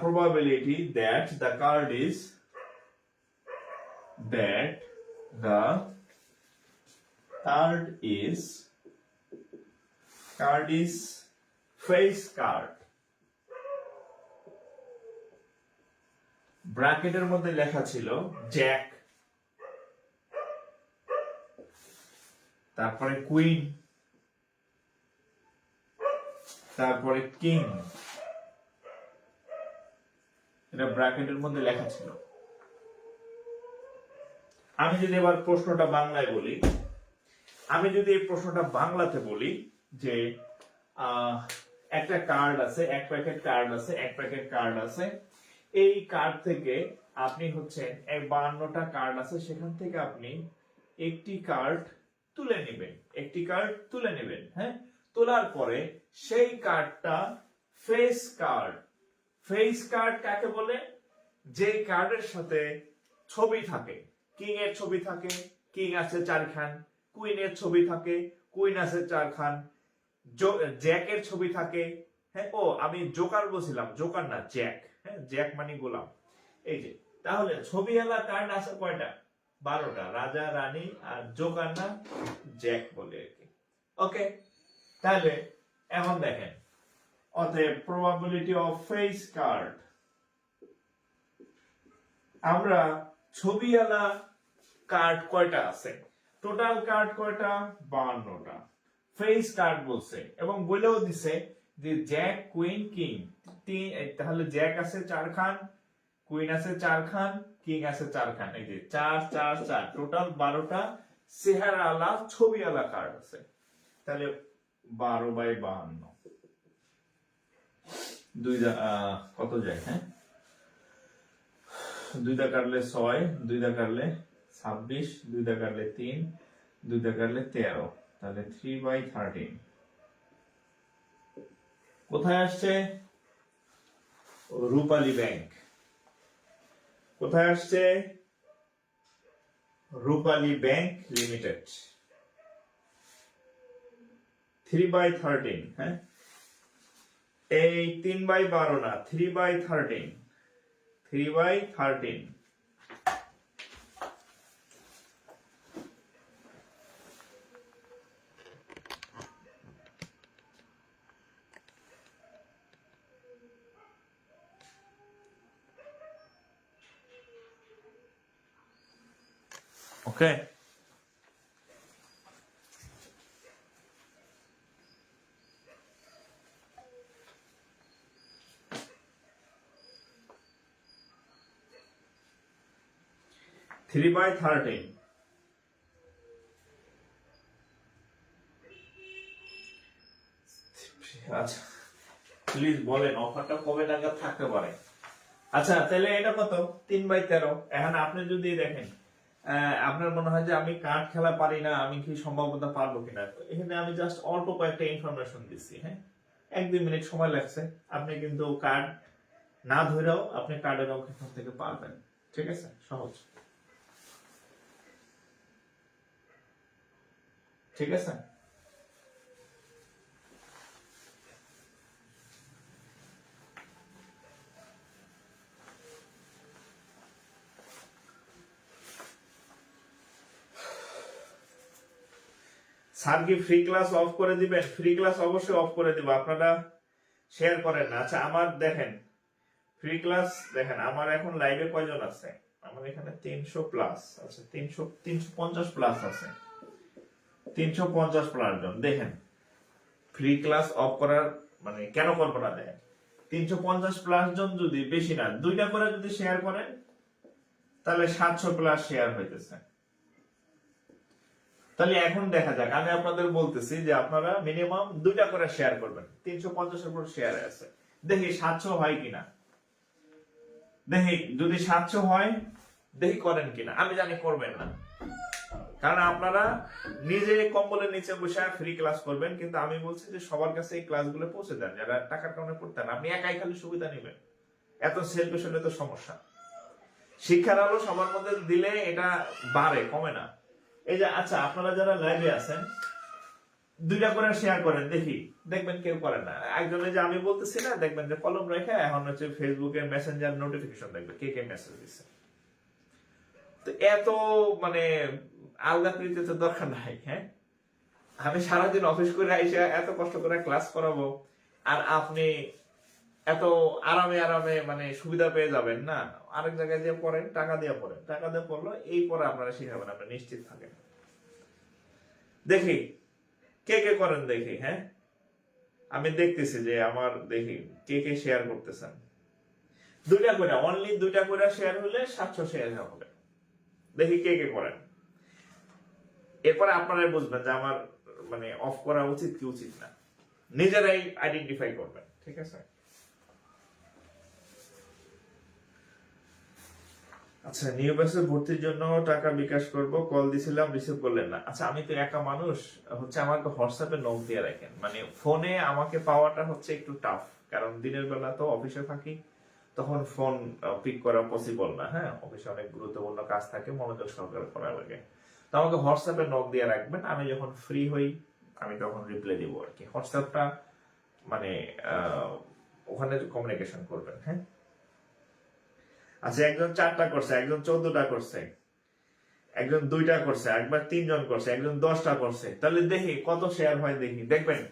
probability that the card is face card? ব্র্যাকেটের মধ্যে লেখা ছিল জ্যাক, তারপরে কুইন, তারপরে কিং। এটা ব্র্যাকেটের মধ্যে লেখা ছিল। আমি যদি এবার প্রশ্নটা বাংলায় বলি, আমি যদি এই প্রশ্নটা বাংলাতে বলি যে একটা কার্ড আছে, এক প্যাকেট কার্ড আছে, এই কার্ড থেকে আপনি হচ্ছে 52টা কার্ড আছে, সেখান থেকে আপনি একটি কার্ড তুলে নেবেন। হ্যাঁ, তোলার পরে সেই কার্ডটা ফেস কার্ড কাকে বলে? যে কার্ডের সাথে ছবি থাকে, কিং এর ছবি থাকে, কিং আছে 4খান, কুইনের ছবি থাকে, কুইন আছে 4খান, জ্যাকের ছবি থাকে। হ্যাঁ, ও আমি জোকার বলছিলাম, জোকার না জ্যাক। হ্যাঁ, জ্যাক মানে গোলাম। এই যে, তাহলে ছবি আলা কার্ড আছে কয়টা? 12টা। রাজা, রানী আর জোকার না জ্যাক বলে আর কি। ওকে, তাহলে এখন দেখেন, অতএব প্রবাবিলিটি অফ ফেস কার্ড, আমরা ছবি আলা কার্ড কয়টা আছে, টোটাল কার্ড কয়টা? 52টা। ফেস কার্ড বলছে এবং বলেও দিছে যে জ্যাক, কুইন, কিং। তাহলে জ্যাক আছে 4খান, কুইন আছে 4খান, কিং আছে 4খান। এই যে 4 4 4, টোটাল 12টা চেহারা আলা, ছবি আলা কার্ড আছে। তাহলে 12/52 কত যায়? হ্যাঁ, 2 কাটলে 6, 2 কাটলে 26, 2 কাটলে 3, 2 কাটলে 13, তাহলে 3/13। কোথায় আসছে? রূপালী ব্যাংক। কোথায় আসছে? রূপালী ব্যাংক লিমিটেড। 3/13। হ্যাঁ, এই 3/12 না, 3/13, 3/13। ওকে, থ্রি বাই 13। আচ্ছা প্লিজ বলেন অফারটা কবে নাগাদ থাকতে পারে? আচ্ছা তাহলে এটা কত? 3/13। এখন আপনি যদি দেখেন আপনার মনে হয় যে আমি কার্ড খেলা পারি না, আমি কি সম্ভবত পারবো কিনা, এখানে আমি জাস্ট অল্প কয়েকটা ইনফরমেশন দিচ্ছি। হ্যাঁ, 1-2 মিনিট সময় লাগছে, আপনি কিন্তু কার্ড না ধরেও আপনি কার্ডের অঙ্ক এখান থেকে পারবেন। ঠিক আছে, সহজ। ঠিক আছে, স্যার কি ফ্রি ক্লাস অফ করে দিবেন? ফ্রি ক্লাস অবশ্যই অফ করে দিব, আপনারা শেয়ার করেন না। আচ্ছা আমার দেখেন ফ্রি ক্লাস, দেখেন আমার এখন লাইভে কয়জন আছে, আমার এখানে 300 প্লাস আছে, 350 প্লাস আছে, 350 প্লাস জন। দেখেন ফ্রি ক্লাস অফ করার মানে কেন করবো না, দেখেন 350 প্লাস জন যদি, বেশি না, 2টা করে যদি শেয়ার করেন তাহলে 700 প্লাস শেয়ার হইতেছে। তাহলে এখন দেখা যাক, আমি আপনাদের বলতেছি যে আপনারা মিনিমাম 2টা করে শেয়ার করবেন, 350 এর উপর শেয়ার আছে, দেখি 700 হয় কিনা, দেখি যদি 700 হয় দেখি করেন কিনা। আমি জানি করবেন না, কারণ আপনারা নিজে কম্বলের নিচে বসে ফ্রি ক্লাস করবেন, কিন্তু আমি বলছি যে সবার কাছে এই ক্লাসগুলো পৌঁছে দেন যারা টাকার কারণে করতেন। আপনি একাই খালি সুবিধা নেবেন, এত সেলফিশ হলে তো সমস্যা। শিক্ষার আলো সবার মধ্যে দিলে এটা বাড়ে, কমে না। এই যে আচ্ছা আপনারা যারা লাইভে আছেন 2টা করে শেয়ার করেন, দেখি, দেখবেন কেউ করেন না। একজনে যে আমি বলতেছি না, দেখবেন যে কলম রেখে এখন হচ্ছে ফেসবুকে মেসেঞ্জার নোটিফিকেশন দেখবে কে কে মেসেজ দিচ্ছে। তো এত মানে আলগা করিতে তো দরকার নাই। হ্যাঁ, আমি সারাদিন অফিস করে এসে এত কষ্ট করে ক্লাস করাবো, আর আপনি এত আরামে আরামে মানে সুবিধা পেয়ে যাবেন না। আরেক জায়গায় যে পড়েন, টাকা দিয়ে পড়েন, টাকা দিয়ে পড়লো এই পরে আপনারা শিখাবেন, আপনারা নিশ্চিত থাকেন। দেখি কে কে করেন, দেখি। হ্যাঁ, আমি দেখতেছি যে আমার, দেখি কে কে শেয়ার করতেছেন। 2টা করে, অনলি 2টা করে শেয়ার হলে 700 শেয়ার হবে। দেখি কে কে করেন, এরপরে আপনারাই বুঝবেন যে আমার মানে অফ করা উচিত কি উচিত না, নিজেরাই আইডেন্টিফাই করবেন। ঠিক আছে, আচ্ছা নিউ ব্যাচে ভর্তির জন্য টাকা বিকাশ করব, কল দিছিলাম রিসিভ করলেন না। আচ্ছা আমি তো একা মানুষ, হচ্ছে আমাকে হোয়াটসঅ্যাপে নক দিয়ে রাখেন, মানে ফোনে আমাকে পাওয়াটা হচ্ছে একটু টাফ, কারণ দিনের বেলা তো অফিসে থাকি, তখন ফোন পিক করা পসিবল না। হ্যাঁ, অফিসে অনেক গুরুত্বপূর্ণ কাজ থাকে, মনোযোগ সহকারে করা লাগে। তো আমাকে হোয়াটসঅ্যাপে নক দিয়ে রাখবেন, আমি যখন ফ্রি হই আমি তখন রিপ্লাই দিব আর কি। হোয়াটসঅ্যাপটা মানে ওখানে কমিউনিকেশন করবেন। হ্যাঁ, আচ্ছা একজন 4টা করছে, একজন 14টা করছে, একজন 2টা করছে, একবার 3জন করছে, একজন 10টা করছে। তাহলে দেখি কত শেয়ার হয়, দেখি, দেখবেন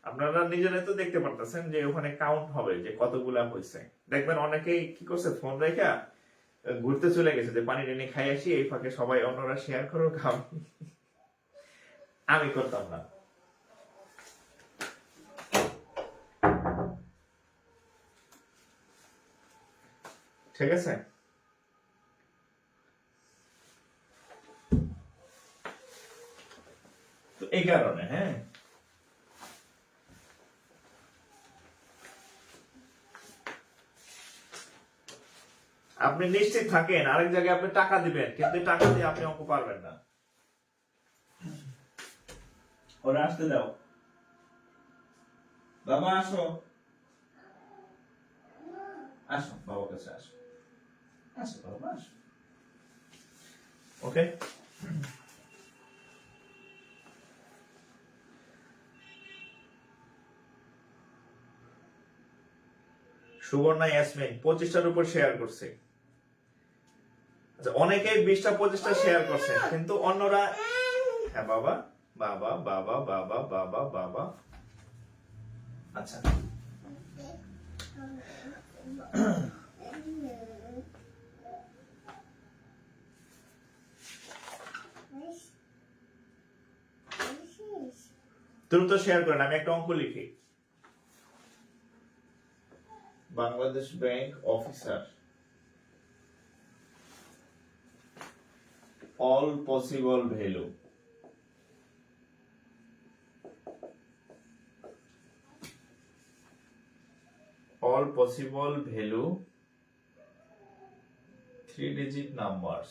আপনারা নিজেরাই তো দেখতে পারতেছেন যে ওখানে কাউন্ট হবে যে কতগুলা হয়েছে। দেখবেন অনেকেই কি করছে, ফোন রেখা ঘুরতে চলে গেছে যে পানি টানি খাই আসি, এই ফাঁকে সবাই অন্যরা শেয়ার করো, খাম। আমি করতাম না। ঠিক আছে, তো এই কারণে হ্যাঁ, আপনি নিশ্চিত থাকেন আরেক জায়গায় আপনি টাকা দিবেন, কিন্তু টাকা দিয়ে আপনি অঙ্ক পারবেন না। ওরা আসতে দাও, বাবা আসো, আসো বাবার কাছে আসো, আসো বাবা আসো। ওকে, সুবর্ণা ইয়াসমিন 25টার উপর শেয়ার করছে। আচ্ছা, অনেকেই 20টা 25টা শেয়ার করছে, কিন্তু অন্যরা হ্যাঁ বাবা বাবা বাবা বাবা বাবা বাবা। আচ্ছা, দ্রুত শেয়ার করেন, আমি একটা অঙ্ক লিখি। Bangladesh bank officer, all possible value, all possible value 3-digit numbers,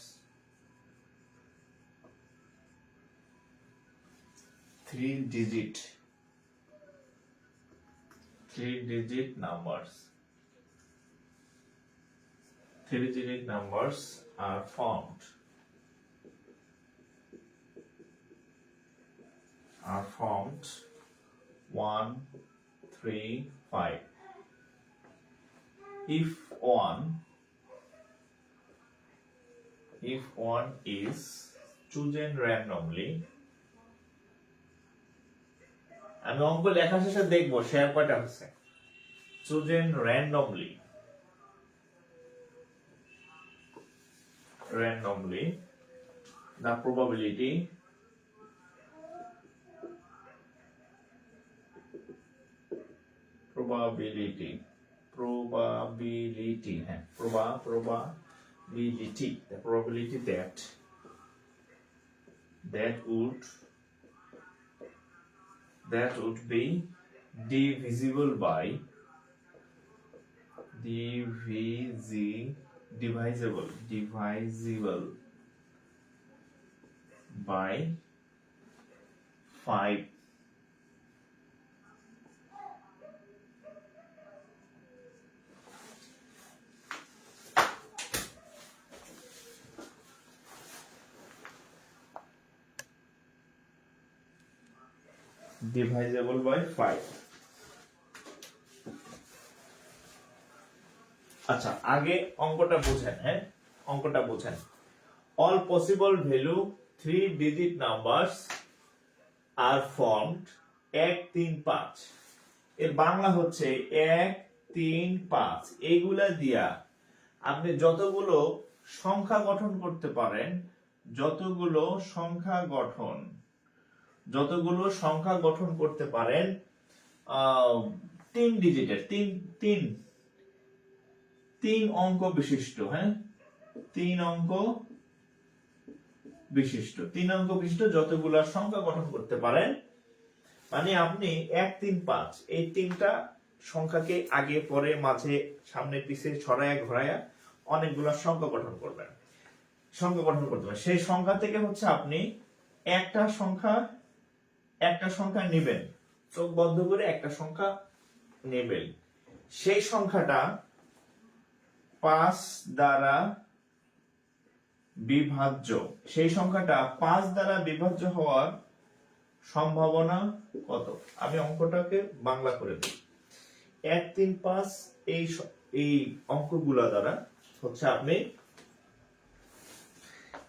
3-digit numbers, 3-digit numbers are formed 1, 3, 5. If one is chosen randomly, আমি অঙ্ক লেখা শেষে দেখবো শেয়ার কয়টা হচ্ছে। chosen randomly, the probability that would be divisible by 5. Divisible by 5. আচ্ছা, আগে অঙ্কটা বুঝেন। হ্যাঁ, অঙ্কটা বুঝেন। all possible value 3-digit numbers are formed 1, 3, 5। এর বাংলা হচ্ছে 1, 3, 5। এইগুলা দিয়া আপনি যতগুলো সংখ্যা গঠন করতে পারেন, যতগুলো সংখ্যা গঠন করতে পারেন 3 ডিজিটের, 3 অঙ্ক বিশিষ্ট। হ্যাঁ, 3 অঙ্ক বিশিষ্ট যতগুলো সংখ্যা গঠন করতে পারেন, মানে আপনি 1, 3, 5 এই 3টা সংখ্যাকে আগে পরে মাঝে সামনে পিছিয়ে ছড়ায়া ঘোরায়া অনেকগুলো সংখ্যা গঠন করতে পারেন। সেই সংখ্যা থেকে হচ্ছে আপনি একটা সংখ্যা নেবেন, চোখ বন্ধ করে একটা সংখ্যা নেবেন। সেই সংখ্যাটা 5 দ্বারা বিভাজ্য, হওয়ার সম্ভাবনা কত? আমি অঙ্কটাকে বাংলা করে দিই। 1, 3, 5 এই অঙ্কগুলা দ্বারা হচ্ছে আপনি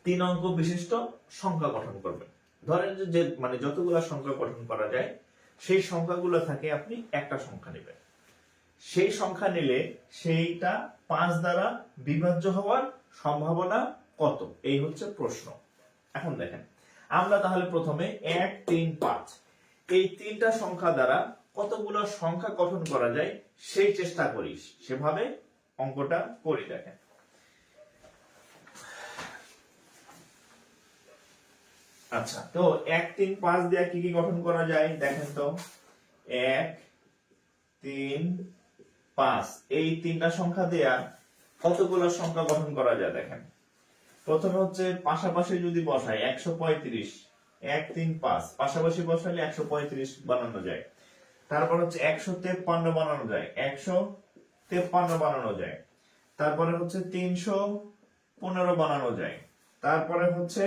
3 অঙ্ক বিশিষ্ট সংখ্যা গঠন করবেন। ধরেন যে মানে যতগুলা সংখ্যা গঠন করা যায় সেই সংখ্যাগুলো থেকে আপনি একটা সংখ্যা নেবেন। সেই সংখ্যা নিলে সেইটা 5 দ্বারা বিভাজ্য হওয়ার সম্ভাবনা কত? এই হচ্ছে প্রশ্ন। এখন দেখেন, আমরা তাহলে প্রথমে 1, 3, 5 এই 3টা সংখ্যা দ্বারা কতগুলো সংখ্যা গঠন করা যায় সেই চেষ্টা করি, সেভাবে অঙ্কটা করি। দেখেন, আচ্ছা, তো 1, 3, 5 দিয়ে কি কি গঠন করা যায় দেখেন তো। 1, 3, 5 এই 3টা সংখ্যা দেয়া কতগুলো সংখ্যা গঠন করা যায় দেখেন। প্রথমে হচ্ছে পাশাপাশি যদি বসাই 135, 1, 3, 5 পাশাপাশি বসালে 135 বানানো যায়। তারপর হচ্ছে 153 বানানো যায়, 153 বানানো যায়। তারপরে হচ্ছে 315 বানানো যায়। তারপরে হচ্ছে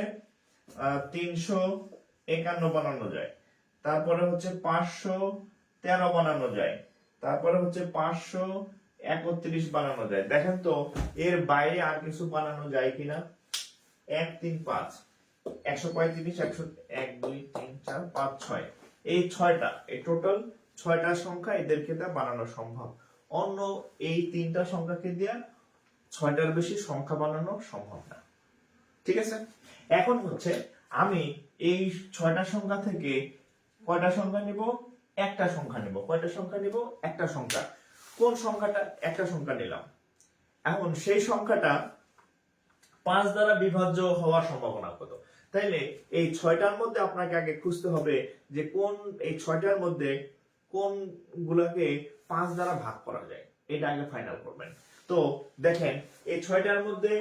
351 বানানো যায়। তারপরে হচ্ছে 513 বানানো যায়। তারপরে হচ্ছে 31 বানানো যায়। দেখেন তো এর বাইরে আর কিছু বানানো যায় কিনা। 1 3 5 135 1 2 3 4 5 6 এই 6টা, এই টোটাল 6টা সংখ্যা এদেরকে দিয়ে বানানো সম্ভব। অন্য এই 3টা সংখ্যাকে দিয়ে 6টার বেশি সংখ্যা বানানো সম্ভব না। ঠিক আছে, এখন হচ্ছে আমি এই 6টা সংখ্যা থেকে কয়টা সংখ্যা নিব, একটা সংখ্যা নিব। কয়টা সংখ্যা নিব, একটা সংখ্যা। কোন সংখ্যাটা, একটা সংখ্যা নিলাম। এখন সেই সংখ্যাটা 5 দ্বারা বিভাজ্য হওয়ার সম্ভাবনা কত। তাইলে এই 6টার মধ্যে আপনাকে আগে খুঁজতে হবে যে কোন এই 6টার মধ্যে কোন গুলাকে 5 দ্বারা ভাগ করা যায়, এটা আগে ফাইনাল করবেন। তো দেখেন এই 6টার মধ্যে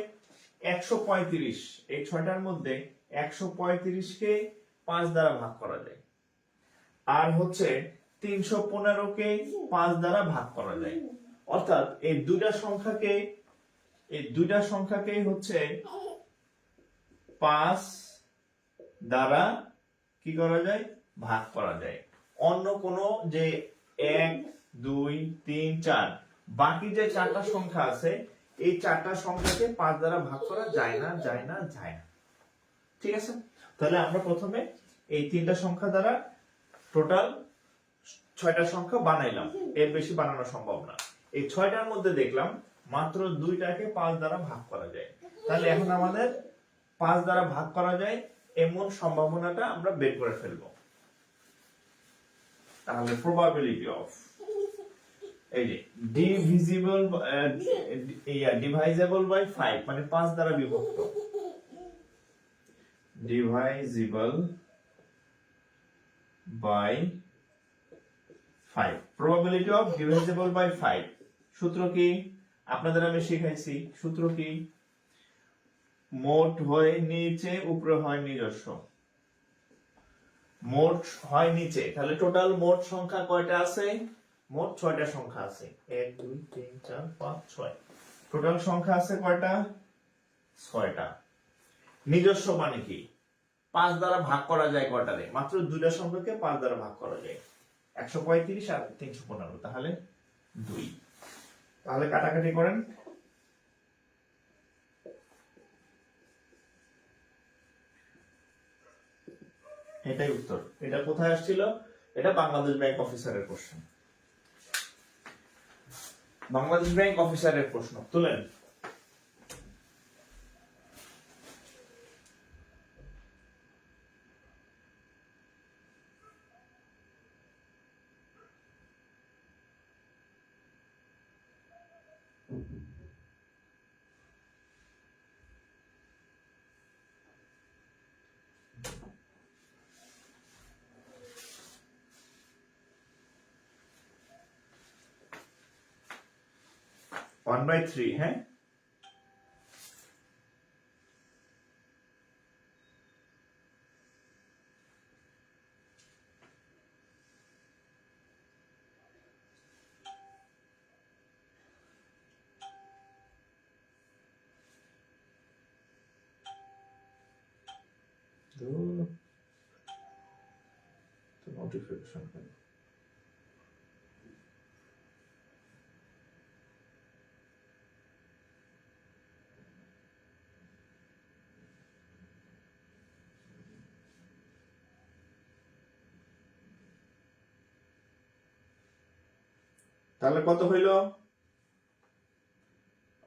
135, এই 6টার মধ্যে 135 কে 5 দ্বারা ভাগ করা যায়। আর হচ্ছে 315 কে 5 দ্বারা ভাগ করা যায়। অর্থাৎ এই দুইটা সংখ্যাকে হচ্ছে 5 দ্বারা কি করা যায়, ভাগ করা যায়। অন্য কোন যে 1 2 3 4 বাকি যে 4টা সংখ্যা আছে এই 4টা সংখ্যাকে 5 দ্বারা ভাগ করা যায় না, যায় না, যায় না। ঠিক আছে, তাহলে আমরা প্রথমে এই 3টা সংখ্যা দ্বারা টোটাল 6টা সংখ্যা বানাইলাম, এর বেশি বানানো সম্ভব না। এই 6টার মধ্যে দেখলাম মাত্র 2টাকে 5 দ্বারা ভাগ করা যায়। তাহলে এখন আমাদের 5 দ্বারা ভাগ করা যায় এমন সম্ভাবনাটা আমরা বের করে ফেলবো। তাহলে প্রবাবিলিটি অফ এই যে ডিভাইজেবল বাই 5 মানে 5 দ্বারা বিভক্ত, divisible by 5, probability of divisible by 5 সূত্র কি আপনাদের আমি শিখাইছি। সূত্র কি, মোট হয় নিচে, উপরে হয় নিজস্ব। মোট হয় নিচে, তাহলে টোটাল মোট সংখ্যা কয়টা আছে, মোট 6টা সংখ্যা আছে। 1 2 3 4 5 6 টোটাল সংখ্যা আছে কয়টা, 6টা। নিজস্ব মানে কি, 5 দ্বারা ভাগ করা যায় কয়টারে, মাত্র 2টা সংখ্যাকে 5 দ্বারা ভাগ করা যায়। 135 আর 315, তাহলে 2। তাহলে কাটাকাটি করেন। এটাই উত্তর। এটা কোথায় আসছিল, এটা বাংলাদেশ ব্যাংক অফিসারের প্রশ্ন। বাংলাদেশ ব্যাংক অফিসারের প্রশ্ন তুলেন। ওয়ান বাই থ্রি, হ্যাঁ নোটিফিকেশন। তাহলে কত হইল,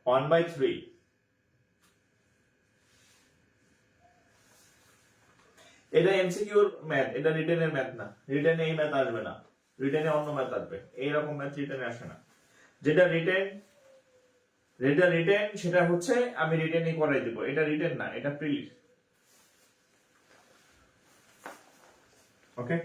1/3। এটা এমসিকিউর ম্যাথ, এটা রিটেনের ম্যাথ না। রিটেনে এই ম্যাথ আসবে না, রিটেনে অন্য ম্যাথ আসবে। এইরকম ম্যাথ রিটেনে আসে না। যেটা রিটেন সেটা হচ্ছে আমি রিটেনই করাই দেব। এটা রিটেন না, এটা প্রিলিম। ওকে,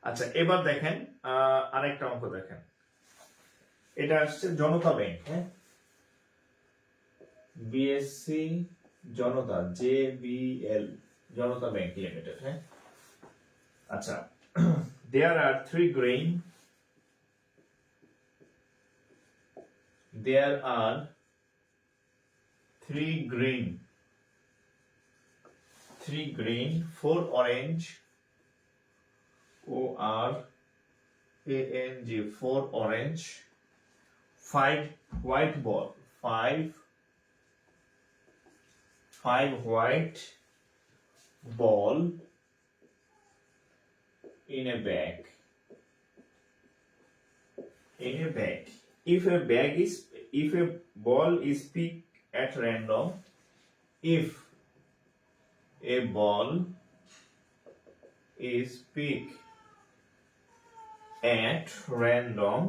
আচ্ছা এবার দেখেন আরেকটা অঙ্ক দেখেন। এটা আসছে জনতা ব্যাংক, হ্যাঁ বিএসসি জনতা, JBL, জনতা ব্যাংক লিমিটেড। হ্যাঁ, আচ্ছা। There are three grain three green, four orange, ORANG, four orange, five white ball, five white ball in a bag. If a ball is picked at random, if a ball is picked at random,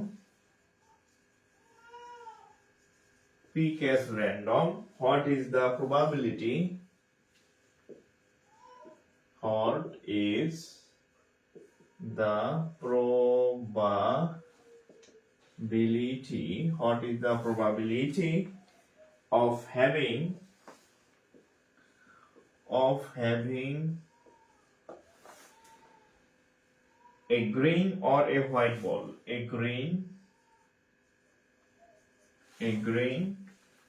pick as random, what is the probability? What is the probability of having a green or a white ball? A green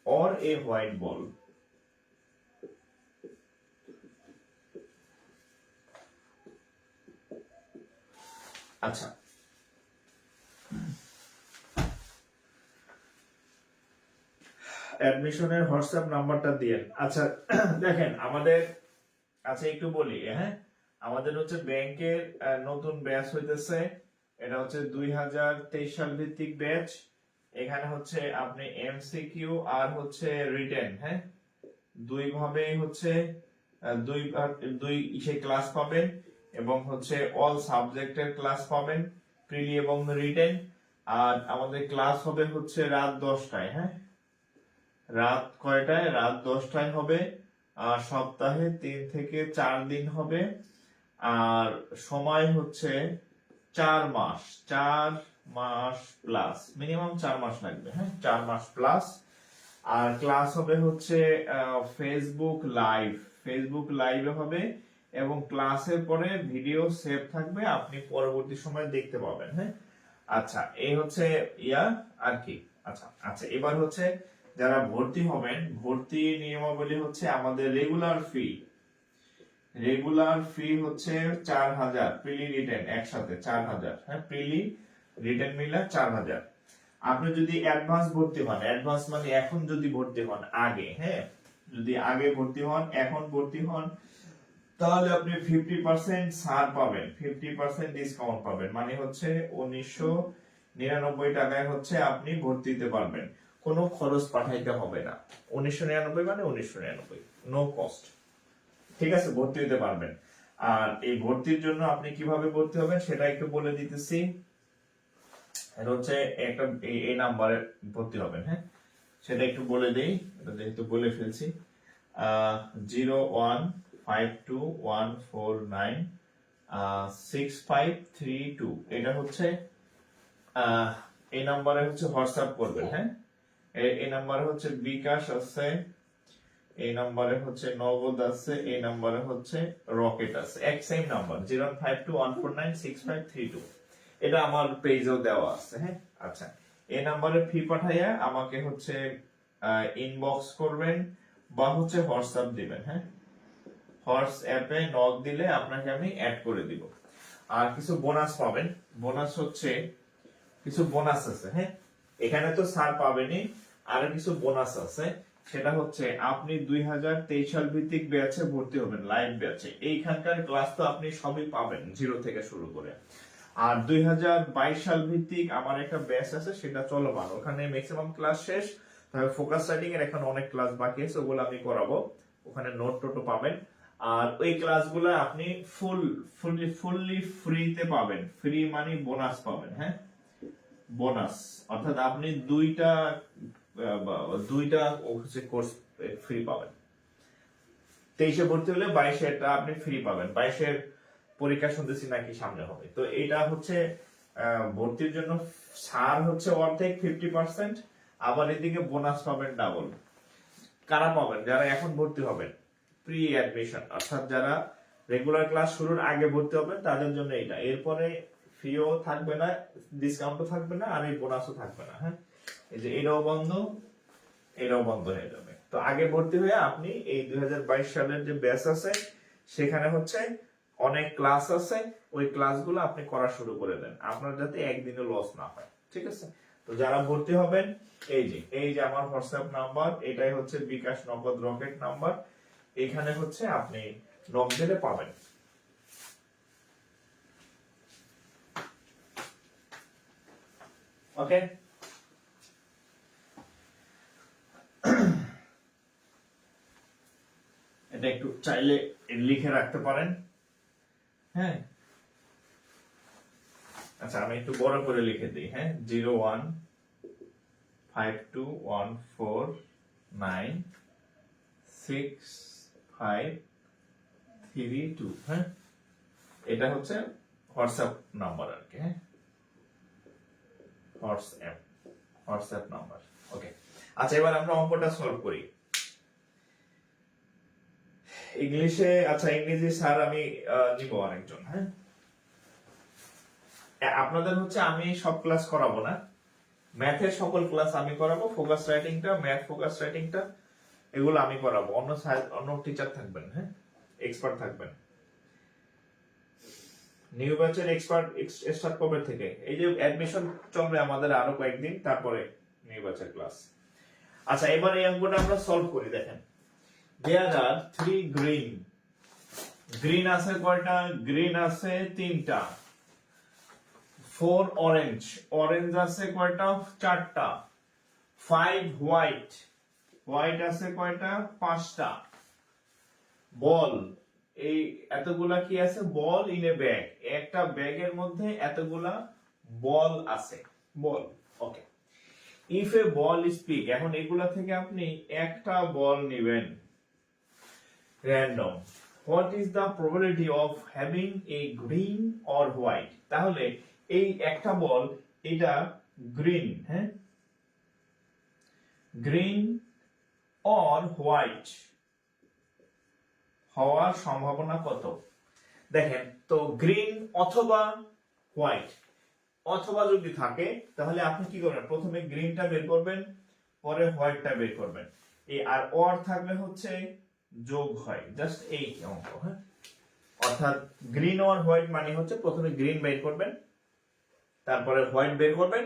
or a white ball? আচ্ছা, অ্যাডমিশনের WhatsApp নাম্বারটা দিয়ে। আচ্ছা দেখেন আমাদের, আচ্ছা একটু বলি, হ্যাঁ আমাদের হচ্ছে ব্যাংকের নতুন ব্যাচ হইতেছে, এটা হচ্ছে 2023 সাল ভিত্তিক ব্যাচ। এখানে হচ্ছে আপনি এমসিকিউ আর হচ্ছে রিটেন, হ্যাঁ দুই ভাবে হচ্ছে দুই ক্লাস পাবেন, এবং হচ্ছে অল সাবজেক্টের ক্লাস পাবেন, প্রিলি এবং রিটেন। আর আমাদের ক্লাস হবে হচ্ছে রাত 10টায়। হ্যাঁ, রাত কয়টায়? রাত 10টায় হবে। আর সপ্তাহে 3 থেকে 4 দিন হবে। আর সময় হচ্ছে 4 মাস প্লাস, মিনিমাম 4 মাস লাগবে। হ্যাঁ, 4 মাস প্লাস। আর ক্লাস হবে হচ্ছে ফেসবুক লাইভে হবে, এবং ক্লাসের পরে ভিডিও সেভ থাকবে, আপনি পরবর্তী সময় দেখতে পাবেন। হ্যাঁ, আচ্ছা এই হচ্ছে আর কি। আচ্ছা এবার হচ্ছে যারা ভর্তি হবেন, ভর্তি নিয়মাবলী হচ্ছে আমাদের রেগুলার ফি হচ্ছে 4000, প্রিলি রিটেন একসাথে 4000। হ্যাঁ, প্রিলি রিটেন মিলে 4000। আপনি যদি অ্যাডভান্স ভর্তি হন, অ্যাডভান্স মানে এখন যদি ভর্তি হন আগে, হ্যাঁ যদি আগে ভর্তি হন, এখন ভর্তি হন, তাহলে আপনি 50% ছাড় পাবেন, 50% ডিসকাউন্ট পাবেন। মানে হচ্ছে 1999 টাকায় হচ্ছে আপনি ভর্তি দিতে পারবেন, কোনো খরচ পাঠাইতে হবে না। 1999 মানে 1999, নো কস্ট। ঠিক আছে, ভর্তি দিতে পারবেন। আর এই ভর্তির জন্য আপনি কিভাবে ভর্তি হবেন সেটা একটু বলে দিতেছি। এটা হচ্ছে একটা এই নাম্বারে ভর্তি হবেন। হ্যাঁ, সেটা একটু বলে দেই, এটা যেহেতু বলে ফেলছি। 01521496532, এটা হচ্ছে এই নাম্বারে হচ্ছে হোয়াটসঅ্যাপ করবেন। হ্যাঁ, এই নাম্বারে হচ্ছে বিকাশ আছে, এই নাম্বারে হচ্ছে নগদ আছে, এই নাম্বারে হচ্ছে রকেট আছে, এক সেম নাম্বার 01521496532। এটা আমার পেজেও দেওয়া আছে। হ্যাঁ, আচ্ছা এই নাম্বারে ফি পাঠাইয়া আমাকে হচ্ছে ইনবক্স করবেন বা হচ্ছে হোয়াটসঅ্যাপ দিবেন। হ্যাঁ, হোয়াটসঅ্যাপে নক দিলে আপনাকে আমি অ্যাড করে দিব। আর কিছু বোনাস পাবেন, বোনাস হচ্ছে কিছু বোনাস আছে। হ্যাঁ, এখানে তো স্যার পাবেনই, আর কিছু বোনাস আছে। সেটা হচ্ছে আপনি 2023 সাল ভিত্তিক ব্যাচে ভর্তি হবেন, লাইভ ব্যাচে। এইখানকার ক্লাস তো আপনি সবই পাবেন, জিরো থেকে শুরু করে। আর 2022 সাল ভিত্তিক আমার একটা ব্যাচ আছে, সেটা চলমান, ওখানে ম্যাক্সিমাম ক্লাস শেষ, তবে ফোকাস রাইটিং এর এখন অনেক ক্লাস বাকি আছে, ওগুলো আমি করাবো, ওখানে নোট টোটো পাবেন। আর ওই ক্লাসগুলো আপনি ফুললি ফ্রিতে পাবেন, ফ্রি মানে বোনাস পাবেন। হ্যাঁ, বোনাস অর্থাৎ আপনি দুইটা কোর্স ফ্রি পাবেন। 23-এ ভর্তি হলে 22-এ আপনি ফ্রি পাবেন। 22-এর পরীক্ষা শুনতেছি নাকি সামনে হবে। তো এটা হচ্ছে ভর্তির জন্য ছাড় হচ্ছে অর্ধেক 50%, আবার এদিকে বোনাস পাবেন ডাবল। কারা পাবেন? যারা এখন ভর্তি হবেন, প্রি অ্যাডমিশন, অর্থাৎ যারা রেগুলার ক্লাস শুরুর আগে ভর্তি হবেন তাদের জন্য এটা। এরপরে ফিও থাকবে না, ডিসকাউন্টও থাকবে না, আর এই বোনাসও থাকবে না। হ্যাঁ, এই যে এটাও বন্ধ, এটাও বন্ধ হয়ে যাবে। তো আগে ভর্তি হয়ে আপনি এই 2022 সালের যে ব্যাচ আছে সেখানে হচ্ছে অনেক ক্লাস আছে, ওই ক্লাসগুলো আপনি করা শুরু করে দেন, আপনার যাতে একদিনও লস না হয়। ঠিক আছে? তো যারা ভর্তি হবেন, এই যে আমার হোয়াটসঅ্যাপ নাম্বার, এটাই হচ্ছে বিকাশ নগদ রকেট নাম্বার, এখানে হচ্ছে আপনি নক দিলে পাবেন। ওকে, এটা একটু চাইলে লিখে রাখতে পারেন। হ্যাঁ, আচ্ছা আমি একটু বড় করে লিখে দিই। হ্যাঁ, 015214965332। হ্যাঁ, এটা হচ্ছে হোয়াটসঅ্যাপ নাম্বার আর কি। হ্যাঁ, হোয়াটসঅ্যাপ নাম্বার। ওকে, আচ্ছা এবার আমরা অঙ্কটা সলভ করি ইংলিশে। আচ্ছা ইংরেজি স্যার আমি নিব আরেকজন। হ্যাঁ, আপনাদের হচ্ছে আমি সব ক্লাস করাবো না, ম্যাথের সকল ক্লাস আমি করাবো, ফোকাস রাইটিংটা, ম্যাথ ফোকাস রাইটিংটা এগুলো আমি করাবো, অন্য টিচার থাকবেন। হ্যাঁ, এক্সপার্ট থাকবেন। নিউ ব্যাচের এক্সপার্ট স্টার্ট কবে থেকে? এই যে অ্যাডমিশন চলবে আমাদের আরো কয়েকদিন, তারপরে নিউ ব্যাচের ক্লাস। আচ্ছা এবার এই অঙ্কটা আমরা সলভ করি। দেখেন, দেয়ার আর 3 গ্রিন আছে কয়টা? গ্রিন আছে 3টা। 4 অরেঞ্জ আছে কয়টা? 4টা। 5 হোয়াইট আছে কয়টা? 5টা। বল, এই এতগুলা কি আছে? বল ইন এ ব্যাগ, একটা ব্যাগের মধ্যে এতগুলা বল আছে, ball. Okay, if a ball is pick, এখন এগুলা থেকে আপনি একটা বল নেবেন random, what is the probability of having a green or white? তাহলে এই একটা বল, এটা গ্রিন, হ্যাঁ, গ্রিন or হোয়াইট হওয়ার সম্ভাবনা কত? দেখেন তো, গ্রিন অথবা হোয়াইট, অথবা যদি থাকে তাহলে আপনি কি করবেন? প্রথমে গ্রিনটা বের করবেন, পরে হোয়াইটটা বের করবেন। এই আর অর থাকলে হচ্ছে যোগ হয়, জাস্ট এই অঙ্ক। হ্যাঁ, অর্থাৎ গ্রিন অর হোয়াইট মানে হচ্ছে প্রথমে গ্রিন বের করবেন, তারপরে হোয়াইট বের করবেন,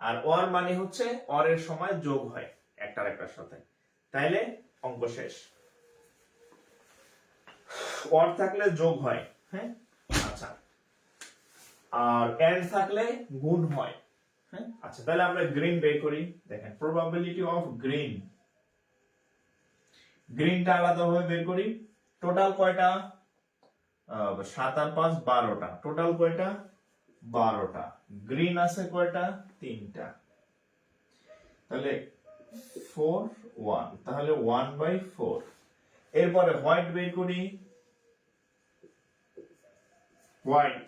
আর অর মানে হচ্ছে অর এর সময় যোগ হয় একটার একটার সাথে, তাইলে অঙ্ক শেষ। অর থাকলে যোগ হয়। হ্যাঁ, আচ্ছা, আর এন্ড থাকলে গুণ হয়। হ্যাঁ, আচ্ছা তাহলে আমরা গ্রিন বের করি। দেখেন, প্রবাবিলিটি অফ গ্রিনটা আলাদাভাবে বের করি। টোটাল কয়টা? 7 আর 5 12টা। টোটাল কয়টা? 12টা। গ্রিন আছে কয়টা? 3টা। তাহলে 4 1, তাহলে 1/4। এরপরে হোয়াইট বের করি। হোয়াইট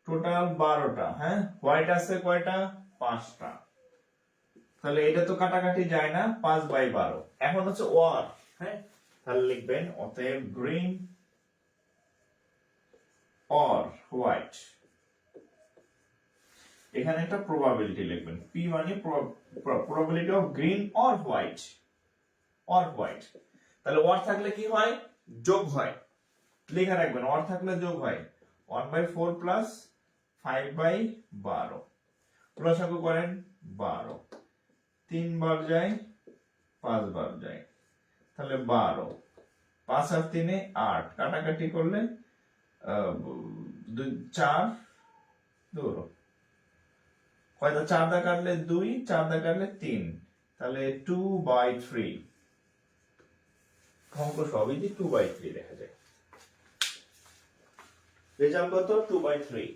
টোটাল 12টা। হ্যাঁ, হোয়াইট আছে কয়টা? 5টা। তাহলে এটা তো কাটাকাটি যায় না, 5/12। এখন হচ্ছে ওয়ার। হ্যাঁ, তাহলে লিখবেন অতএব গ্রিন অর হোয়াইট। এখানে একটা প্রবাবিলিটি লিখবেন, পি মানে probability of green or white, তাহলে ওয়ার থাকলে কি হয়? যোগ হয়। লিখে রাখবেন, ওয়ার থাকলে যোগ হয়। 1/4 প্লাস 5/12 লসাগু করেন 12, 3 বার যায় 5 বার যায়, তাহলে 12, 5 আর 3 8, কাটাকাটি করলে 4 2, কয়টা? 4 দা কাটলে 2, 4 দা কাটলে 3, তাহলে 2/3। অঙ্ক সবই যে 2/3 দেখা যায়। রেজাল্ট কত? 2/3।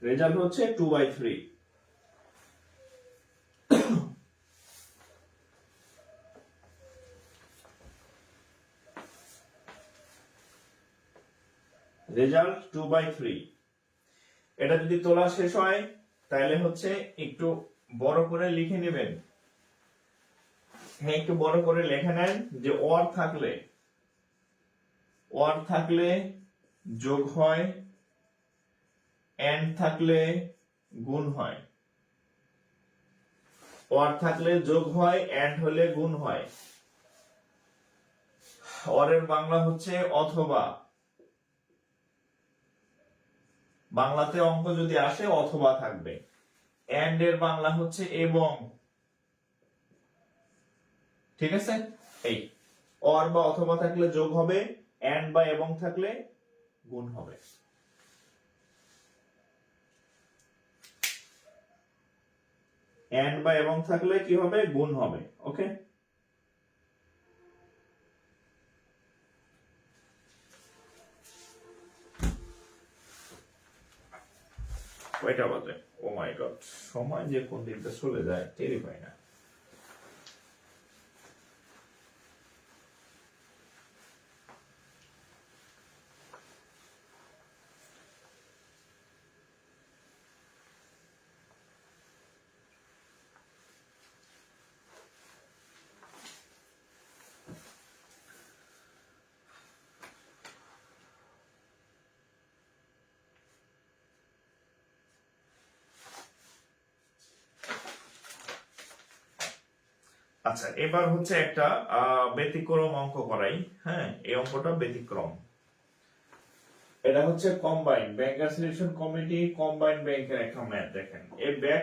রেজাল্ট হচ্ছে 2/3। রেজাল্ট 2/3। এটা যদি তোলা শেষ হয় তাহলে হচ্ছে একটু বড় করে লিখে নেবেন। হ্যাঁ, একটু বড় করে লেখে নেন যে অর থাকলে যোগ হয়, এন্ড থাকলে গুণ হয়। অর থাকলে যোগ হয়, এন্ড হলে গুণ হয়। অরের বাংলা হচ্ছে অথবা, বাংলাতে অঙ্ক যদি আসে অথবা থাকবে। এন্ড এর বাংলা হচ্ছে এবং। ঠিক আছে, এই অর বা অথবা থাকলে যোগ হবে, এন্ড বা এবং থাকলে গুণ হবে। এন্ড বা এবং থাকলে কি হবে? গুণ হবে। ওকে, কয়টা বাজে? ও মাই গড, সময় যে কোন দিকটা চলে যায় টেরই পাই না। আচ্ছা, এবার হচ্ছে একটা ব্যতিক্রম অঙ্ক করাই। হ্যাঁ, এই অঙ্কটা ব্যতিক্রম। এটা হচ্ছে কম্বাইন্ড ব্যাংকার সিলেকশন কমিটি কম্বাইন্ড ব্যাংকের একটা ম্যাথ। দেখেন, এ bag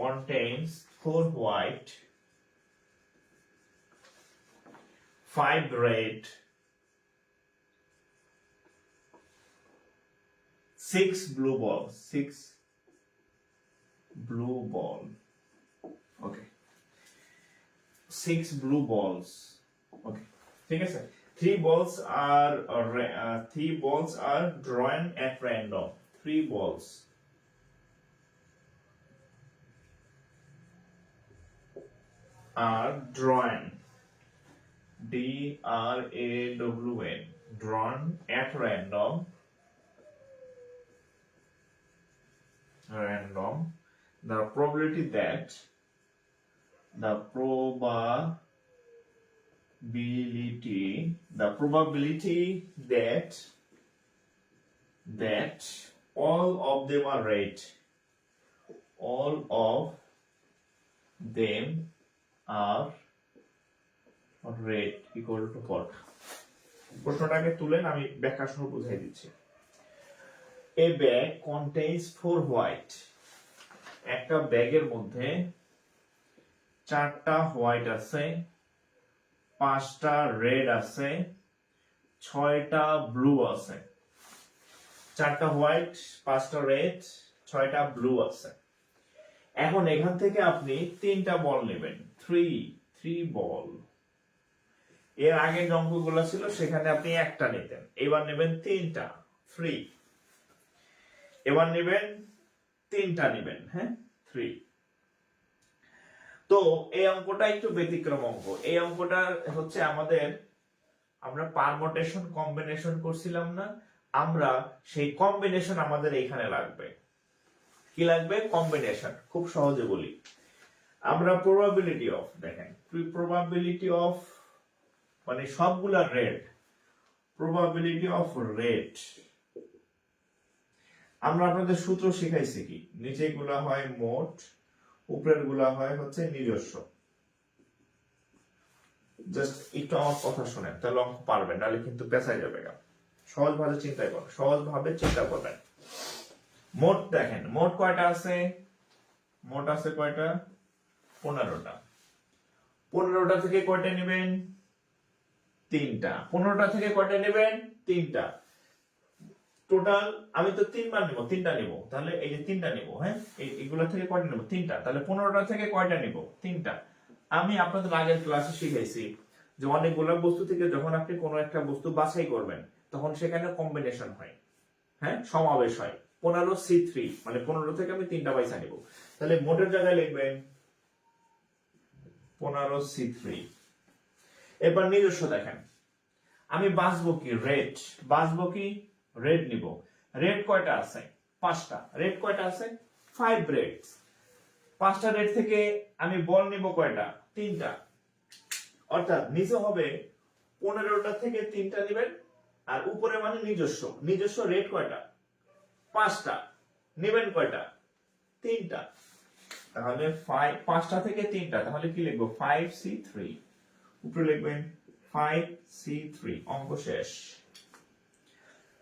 contains 4 white, 5 red, 6 blue balls. 6 blue ball. Okay. 6 blue balls. Okay. ঠিক আছে? 3 balls are drawn at random. 3 balls are drawn. DRAWN. Drawn at random. The probability that all of them are red. All of them are red equal to what? প্রশ্নটাকে তুলেন, আমি ব্যাখ্যা সহ বুঝাই দিচ্ছি। A bag contains 4 white. একটা ব্যাগের মধ্যে 4টা হোয়াইট আছে, 5টা রেড আছে, 6টা ব্লু আছে। 4টা হোয়াইট, 5টা রেড, 6টা ব্লু আছে। এখন এখান থেকে আপনি 3টা বল নেবেন। 3 বল। এর আগে যে অঙ্কগুলো ছিল সেখানে আপনি একটা নিতেন, এবার নেবেন 3টা। 3। এবার নেবেন 3টা নেবেন। হ্যাঁ, 3। তো এই অঙ্কটা একটু ব্যতিক্রম অঙ্ক। এই অঙ্কটা হচ্ছে আমরা পারমুটেশন কম্বিনেশন করছিলাম না, আমরা সেই কম্বিনেশন আমাদের এইখানে লাগবে। কি লাগবে? কম্বিনেশন। খুব সহজে বলি, আমরা প্রবাবিলিটি অফ, দেখেন, প্রবাবিলিটি অফ মানে সবগুলা রেড, প্রবাবিলিটি অফ রেড। আমরা আপনাদের সূত্র শিখাইছি কি? নিচে গুলা হয় মোট, উপরের গুলা হয় হচ্ছে নিজস্ব। জাস্ট একটু আমার কথা শুনেন, তাহলে অঙ্ক পারবেন, নাহলে কিন্তু পেছাই যাবে। সহজভাবে চিন্তা করবেন। মোট দেখেন, মোট কয়টা আছে? মোট আছে কয়টা? 15টা। 15টা থেকে কয়টা নেবেন? 3টা। 15টা থেকে কয়টা নেবেন? 3টা। টোটাল আমি তো 3বার নিব, 3টা নিব, তাহলে এই যে 3টা নিব। হ্যাঁ, এইগুলা থেকে কয়টা নিব? 3টা। তাহলে 15টা থেকে কয়টা নিব? 3টা। আমি আপনাদের আগের ক্লাসে শিখাইছি যে অনেকগুলো বস্তু থেকে যখন আপনি কোনো একটা বস্তু বাছাই করবেন তখন সেখানে কম্বিনেশন হয়। হ্যাঁ, সমাবেশ হয়। 15C3 মানে 15 থেকে আমি 3টা বাইসা নিব। তাহলে মোটের জায়গায় লিখবেন 15C3। এবার নিজস্ব দেখেন, আমি বাছবো কি? রেড। বাছবো কি? রেড নিব। রেড কয়টা আছে? 5টা। রেড কয়টা আছে? 5 রেড। 5টা রেড থেকে আমি বল নিব কয়টা? 3টা। অর্থাৎ নিচে হবে 15টা থেকে 3টা নেবেন, আর উপরে মানে নিজস্ব। নিজস্ব রেড কয়টা? 5টা। নেবেন কয়টা? 3টা। তাহলে 5টা থেকে 3টা, তাহলে কি লিখবো? 5C3। উপরে লিখবেন 5C3। অঙ্ক শেষ।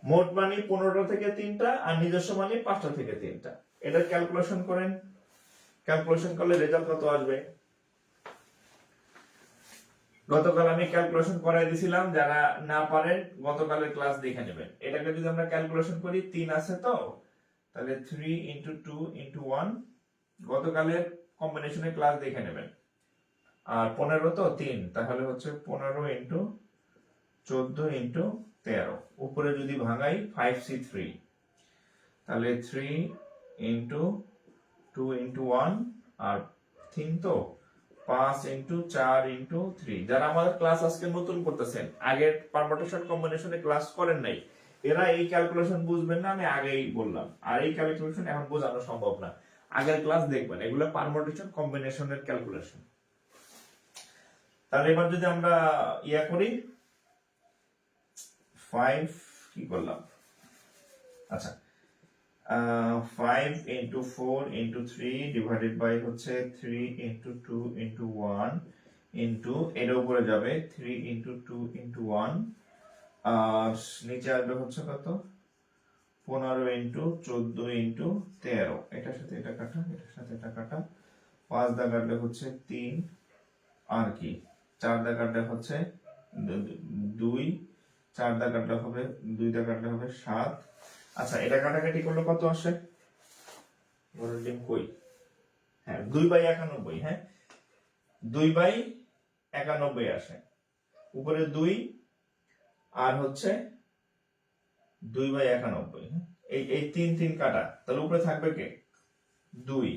মোট মানে 15টা থেকে 3টা, আর নিজস্ব মানে 5টা থেকে 3টা। এটা ক্যালকুলেশন করেন। ক্যালকুলেশন করলে রেজাল্ট কত আসবে? গতকাল আমি ক্যালকুলেশন করাই দিছিলাম, যারা না পারেন গতকালের ক্লাস দেখে নেবেন। এটাকে যদি আমরা ক্যালকুলেশন করি, 3 আছে তো, তাহলে 3 × 2 × 1, গতকালের কম্বিনেশনের ক্লাস দেখে নেবেন। আর 15 তো 3, তাহলে হচ্ছে 15 × 14 × 13। উপরে যদি ভাঙাই 5C3, তাহলে 3 × 2 × 1 আর 3 তো 5 × 4 × 3। যারা আমাদের ক্লাস আজকে নতুন করতেছেন, আগের পারমুটেশন কম্বিনেশনে ক্লাস করেন নাই, এরা এই ক্যালকুলেশন বুঝবেন না, আমি আগেই বললাম। আর এই ক্যালকুলেশন এখন বোঝানো সম্ভব না, আগের ক্লাস দেখবেন। এগুলো পারমুটেশন কম্বিনেশনের ক্যালকুলেশন। তাহলে এবার যদি আমরা ইয়া করি, 5 কি করলাম? আচ্ছা, 5 × 4 × 3 ডিভাইডেড বাই হচ্ছে 3 × 2 × 1 ইন্টু এর উপরে যাবে 3 × 2 × 1, আর নিচে আসবে হচ্ছে কত? 15 × 14 × 13। এটার সাথে এটা কাটা, এটার সাথে এটা কাটা। 5 দা কাটলে হচ্ছে 3, আর কি 4 দা কাটলে হচ্ছে 2, 4 দা কাটলে হবে 2 দা কাটলে হবে 7। আচ্ছা, এটা কাটাকাটি করলে কত আসে? কই? হ্যাঁ, 2/91। হ্যাঁ, 2/91 আসে। উপরে 2 আর হচ্ছে 2/91। এই 3 কাটা, তাহলে উপরে থাকবে কে? 2।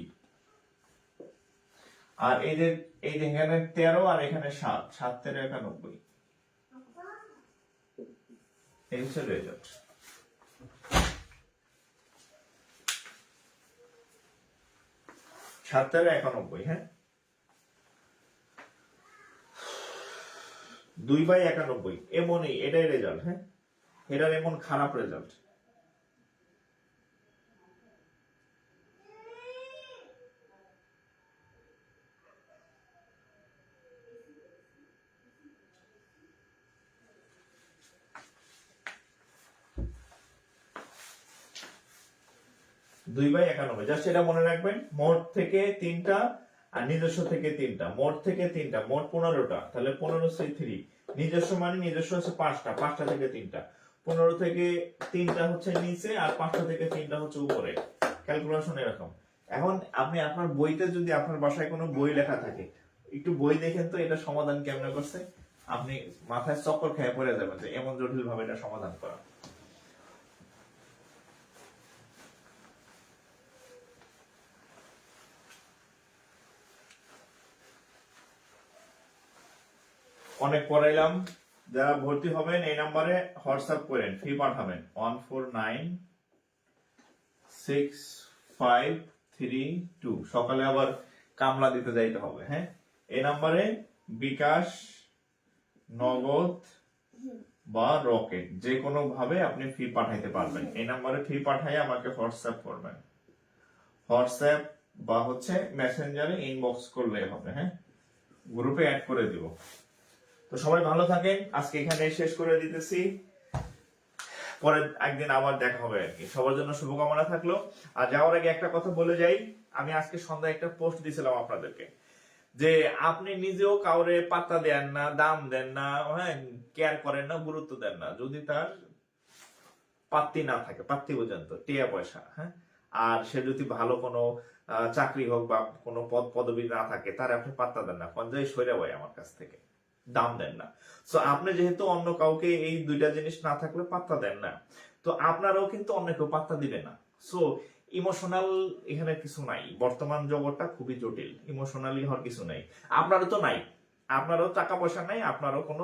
আর এই যে এখানে 13 আর এখানে 7, 7 × 91। এই হচ্ছে রেজাল্ট। 7 × 91। হ্যাঁ, 2/91 এমনই, এটাই রেজাল্ট। হ্যাঁ, এটার এমন খারাপ রেজাল্ট। জাস্ট এটা মনে রাখবেন, মোট থেকে 3টা আর নিজস্ব থেকে 3টা। মোট থেকে 3টা, মোট 15টা, তাহলে 15C3। নিজস্ব মানে নিজস্ব হচ্ছে 5টা, 5টা থেকে 3টা। 15 থেকে 3টা হচ্ছে নিচে, আর 5টা থেকে 3টা হচ্ছে উপরে। ক্যালকুলেশন এরকম। এখন আপনি আপনার বইতে, যদি আপনার বাসায় কোনো বই লেখা থাকে, একটু বই দেখেন তো এটা সমাধান কেমনে করছে। আপনি মাথায় চক্কর খেয়ে পড়ে যাবেন যে এমন জটিল ভাবে এটা সমাধান করা। অনেক পড়াইলাম। যারা ভর্তি হবেন এই নাম্বারে হোয়াটসঅ্যাপ করেন, ফি পাঠাবেন 14965332। সকালে আবার কামলা দিতে যাইতে হবে। হ্যাঁ, এই নাম্বারে বিকাশ, নগদ বা রকেট যে কোনো ভাবে আপনি ফি পাঠাইতে পারবেন। এই নাম্বারে ফি পাঠাই আমাকে হোয়াটসঅ্যাপ করবেন। হোয়াটসঅ্যাপ বা হচ্ছে মেসেঞ্জারে ইনবক্স করলে হবে। হ্যাঁ, গ্রুপে অ্যাড করে দিব। তো সবাই ভালো থাকেন, আজকে এখানে শেষ করে দিতেছি। পরে একদিন আবার দেখা হবে আর কি। সবার জন্য শুভকামনা থাকলো। আর যাওয়ার আগে একটা কথা বলে যাই, আমি আজকে সন্ধ্যায় একটা পোস্ট দিয়েছিলাম আপনাদেরকে, যে আপনি নিজেও কাউরে পাত্তা দেন না, দাম দেন না, হ্যাঁ, কেয়ার করেন না, গুরুত্ব দেন না, যদি তার পাত্তি না থাকে, পাত্তি পর্যন্ত টিয়া পয়সা, হ্যাঁ, আর সে যদি ভালো কোনো চাকরি হোক বা কোনো পদ পদবি না থাকে, তার আপনি পাত্তা দেন না, পঞ্চায়েত সইরা বয় আমার কাছ থেকে, দাম দেন না। সো আপনি যেহেতু অন্য কাউকে এই দুইটা জিনিস না থাকলে পাত্তা দেন না, তো আপনারাও কিন্তু অন্য কেউ পাত্তা দিবে না। সো ইমোশনাল এখানে কিছু নাই। বর্তমান জগৎটা খুবই জটিল, ইমোশনালি হওয়ার কিছু নাই। আপনারও তো নাই, আপনারও টাকা পয়সা নাই, আপনারও কোনো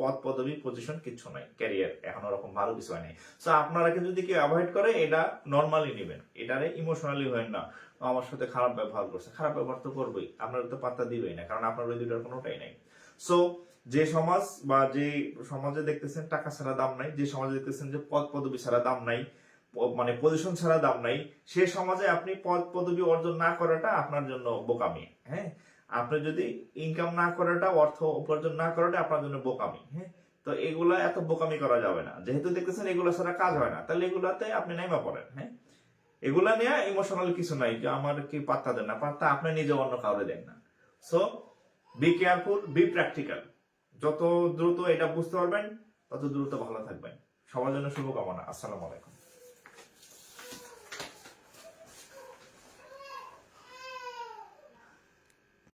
পদ পদবি পজিশন কিছু নাই, ক্যারিয়ার এখন ওরকম ভালো কিছু হয় নাই। সো আপনারা যদি কেউ অ্যাভয়েড করে এটা নর্মালি নেবেন, এটারে ইমোশনালি হবেন না। আমার সাথে খারাপ ব্যবহার করছে, খারাপ ব্যবহার তো করবোই, আপনারা তো পাত্তা দিবেই না, কারণ আপনার ওই দুটার কোনোটাই নাই। সো যে সমাজ বা যে সমাজে দেখতেছেন টাকা ছাড়া দাম নাই, যে সমাজে দেখতেছেন যে পদ পদবি ছাড়া দাম নাই, মানে পজিশন ছাড়া দাম নাই, সে সমাজে আপনি পদ পদবি অর্জন না করাটা আপনার জন্য বোকামি। হ্যাঁ, আপনি যদি ইনকাম না করাটা, অর্থ উপার্জন না করাটা আপনার জন্য বোকামি। হ্যাঁ, তো এগুলা এত বোকামি করা যাবে না। যেহেতু দেখতেছেন এগুলা ছাড়া কাজ হয় না, তাহলে এগুলাতে আপনি নাইমা পড়েন। হ্যাঁ, এগুলা নিয়ে ইমোশনাল কিছু নাই যে আমার কি পাত্তা দেন না, পাত্তা আপনি নিজে অন্য কাউরে দেন না। So be careful, B practical. যত দ্রুত এটা বুঝতে পারবেন তত দ্রুত ভালো থাকবেন। সবার জন্য শুভকামনা। আসসালামু আলাইকুম।